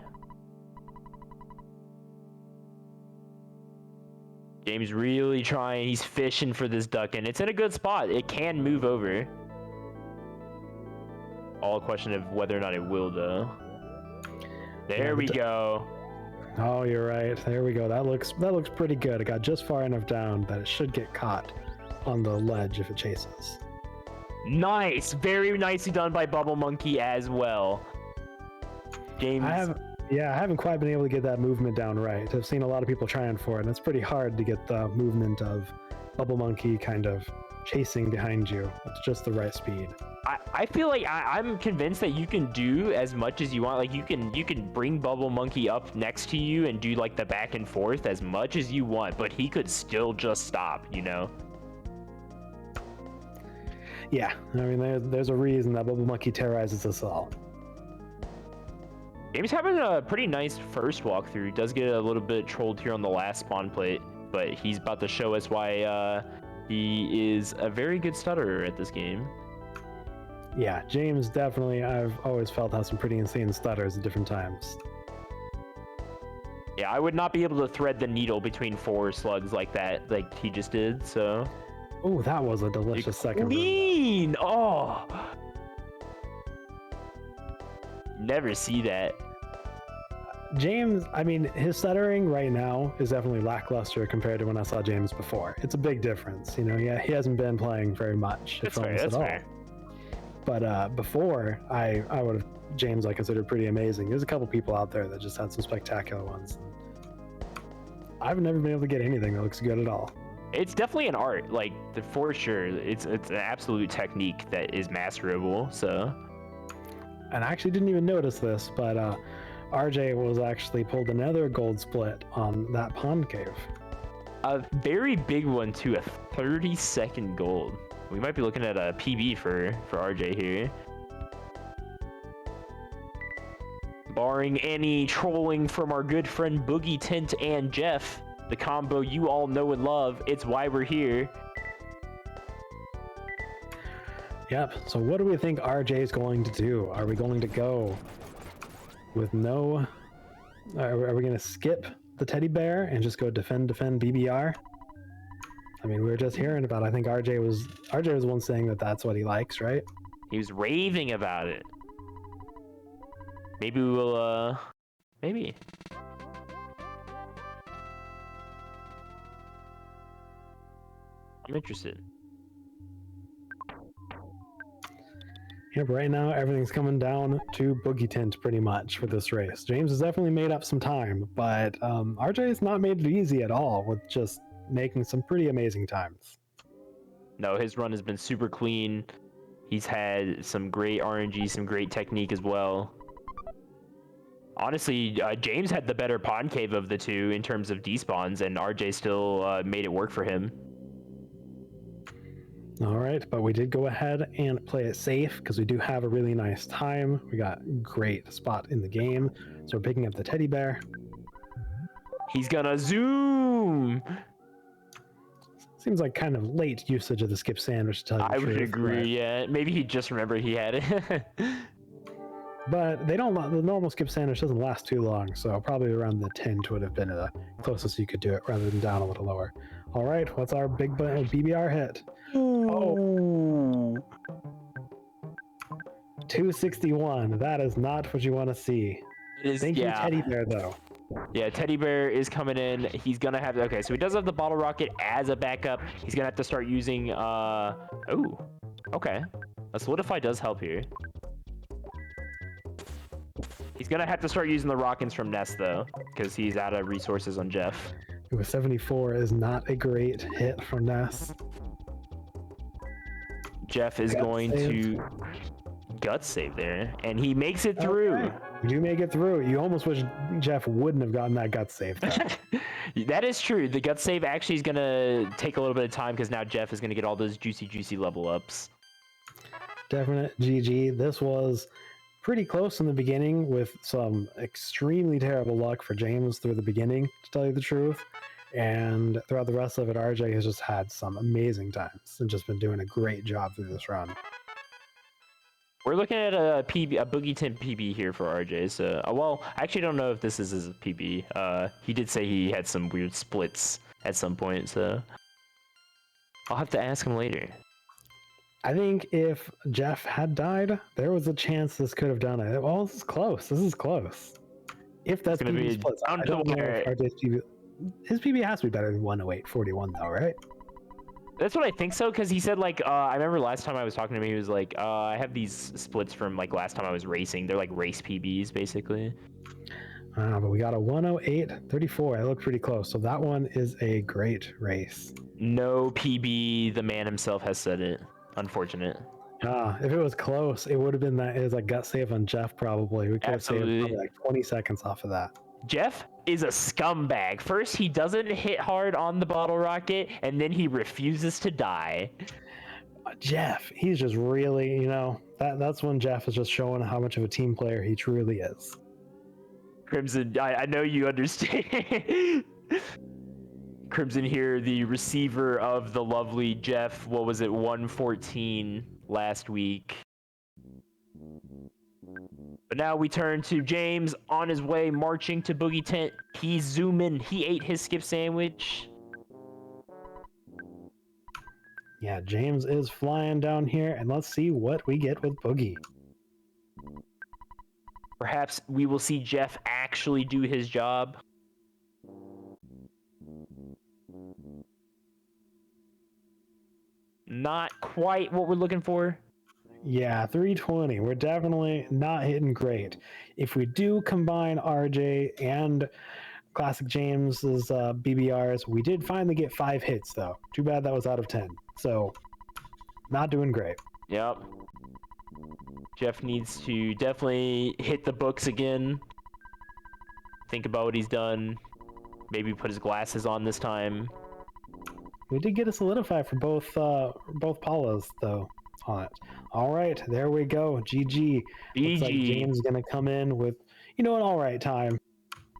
James really trying. He's fishing for this duck, and it's in a good spot. It can move over. All a question of whether or not it will, though. There we go. Oh, you're right. There we go. That looks pretty good. It got just far enough down that it should get caught on the ledge if it chases. Nice. Very nicely done by Bubble Monkey as well. James. I haven't quite been able to get that movement down right. I've seen a lot of people trying for it, and it's pretty hard to get the movement of Bubble Monkey kind of chasing behind you at just the right speed. I feel like I'm convinced that you can do as much as you want. Like you can bring Bubble Monkey up next to you and do like the back and forth as much as you want, but he could still just stop, you know? Yeah, I mean, there's a reason that Bubble Monkey terrorizes us all. James having a pretty nice first walkthrough. He does get a little bit trolled here on the last spawn plate, but he's about to show us why he is a very good stutterer at this game. Yeah, James definitely, I've always felt, has some pretty insane stutters at different times. Yeah, I would not be able to thread the needle between 4 slugs like that, like he just did, so... Oh, that was a delicious second room. Oh! Never see that. James, I mean, his stuttering right now is definitely lackluster compared to when I saw James before. It's a big difference. You know, yeah, he hasn't been playing very much, if almost at all. Fair. But before, I would have James I considered pretty amazing. There's a couple people out there that just had some spectacular ones. I've never been able to get anything that looks good at all. It's definitely an art, like for sure. It's an absolute technique that is masterable. So, and I actually didn't even notice this, but RJ was actually pulled another gold split on that pond cave. A very big one too, a 30-second gold. We might be looking at a PB for RJ here. Barring any trolling from our good friend Boogey, Tint, and Jeff, the combo you all know and love, it's why we're here. Yep, so what do we think RJ is going to do? Are we going to go with no... Are we going to skip the teddy bear and just go defend BBR? I mean, we were just hearing about, I think RJ was the one saying that that's what he likes, right? He was raving about it. Maybe we will, maybe. I'm interested. Yeah, but right now everything's coming down to Boogey Tint pretty much for this race. James has definitely made up some time, but RJ has not made it easy at all with just making some pretty amazing times. No, his run has been super clean. He's had some great RNG, some great technique as well. Honestly, James had the better pond cave of the two in terms of despawns, and RJ still made it work for him. All right, but we did go ahead and play it safe because we do have a really nice time. We got a great spot in the game. So we're picking up the teddy bear. He's gonna zoom! Seems like kind of late usage of the skip sandwich, to tell you the truth. I would agree, yeah. Maybe he just remembered he had it. But the normal skip sandwich doesn't last too long, so probably around the 10 would have been the closest you could do it rather than down a little lower. All right, what's our big BBR hit? Oh, 261. That is not what you want to see. Thank you, Teddy Bear, though. Yeah, Teddy Bear is coming in. He's gonna have okay, so he does have the bottle rocket as a backup. He's gonna have to start using okay. A solidify does help here. He's gonna have to start using the rockets from Nest though, because he's out of resources on Jeff. 74 is not a great hit from Ness. Jeff is going to gut save there, and he makes it through. Okay. You do make it through. You almost wish Jeff wouldn't have gotten that gut save. That is true. The gut save actually is gonna take a little bit of time because now Jeff is gonna get all those juicy level ups. Definite GG. This was pretty close in the beginning with some extremely terrible luck for James through the beginning, to tell you the truth. And throughout the rest of it, RJ has just had some amazing times and just been doing a great job through this run. We're looking at a Boogey Tint PB here for RJ. So, well, I actually don't know if this is his PB. He did say he had some weird splits at some point, so I'll have to ask him later. I think if Jeff had died, there was a chance this could have done it. Well, this is close. This is close. If that's going to be splits, I don't know if RJ's PB... His PB has to be better than 108.41 though, right? That's what I think so, because he said, like, I remember last time I was talking to him, he was like, I have these splits from, like, last time I was racing. They're, like, race PBs, basically. But we got a 108.34. I look pretty close. So that one is a great race. No PB, the man himself has said it. Unfortunate. If it was close, it would have been that is a gut save on Jeff, probably. We could have saved probably like 20 seconds off of that. Jeff is a scumbag. First, he doesn't hit hard on the bottle rocket, and then he refuses to die. Jeff, he's just really, you know, that's when Jeff is just showing how much of a team player he truly is. Crimson, I know you understand. Crimson here, the receiver of the lovely Jeff, what was it, 114 last week. But now we turn to James on his way, marching to Boogey Tent. He's zooming. He ate his skip sandwich. Yeah, James is flying down here, and let's see what we get with Boogey. Perhaps we will see Jeff actually do his job. Not quite what we're looking for. Yeah, 320. We're definitely not hitting great. If we do combine RJ and ClassicJames's BBRs, we did finally get 5 hits, though. Too bad that was out of 10. So, not doing great. Yep. Jeff needs to definitely hit the books again. Think about what he's done. Maybe put his glasses on this time. We did get a solidify for both Paulas, though, on it. All right, there we go. GG. Looks like BG. James going to come in with, an all right time.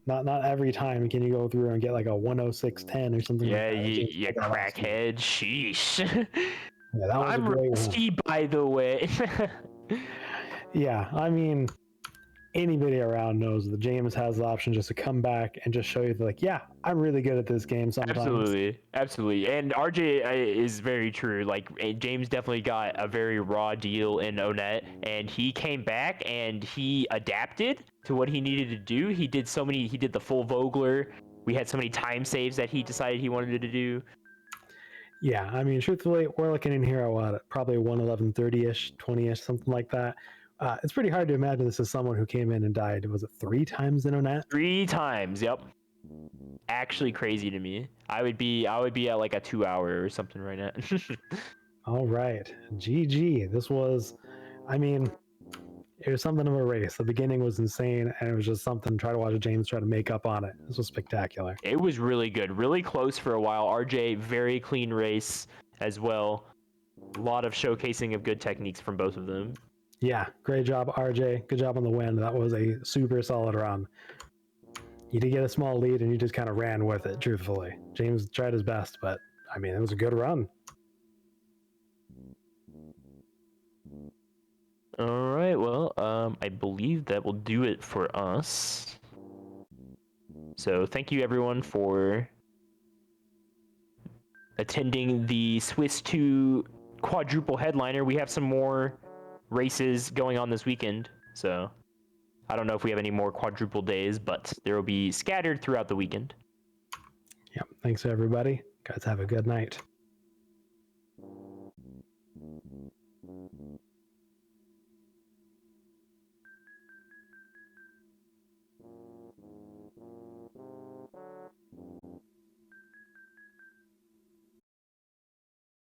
Not every time can you go through and get like a 106.10 or something Yeah, like that. you crackhead. Sheesh. Yeah, that was I'm a great rusty, by the way. Yeah, I mean, anybody around knows that James has the option just to come back and just show you that, like, yeah, I'm really good at this game sometimes. Absolutely. And RJ is very true. Like, James definitely got a very raw deal in Onet, and he came back and he adapted to what he needed to do. He did the full Vogler. We had so many time saves that he decided he wanted to do. Yeah, I mean, truthfully, we're looking in here at probably 111.30-ish, 20-ish, something like that. It's pretty hard to imagine this is someone who came in and died. Was it 3 times in Onet? 3 times, yep. Actually crazy to me. I would be at like a 2-hour or something right now. All right, GG. This was, I mean, it was something of a race. The beginning was insane, and it was just something. Try to watch James try to make up on it. This was spectacular. It was really good, really close for a while. RJ, very clean race as well. A lot of showcasing of good techniques from both of them. Yeah, great job, RJ. Good job on the win. That was a super solid run. You did get a small lead, and you just kind of ran with it, truthfully. James tried his best, but, I mean, it was a good run. All right, well, I believe that will do it for us. So thank you, everyone, for attending the Swiss 2 quadruple headliner. We have some more races going on this weekend, so I don't know if we have any more quadruple days, but there will be scattered throughout the weekend. Yeah, thanks, everybody. Guys, have a good night.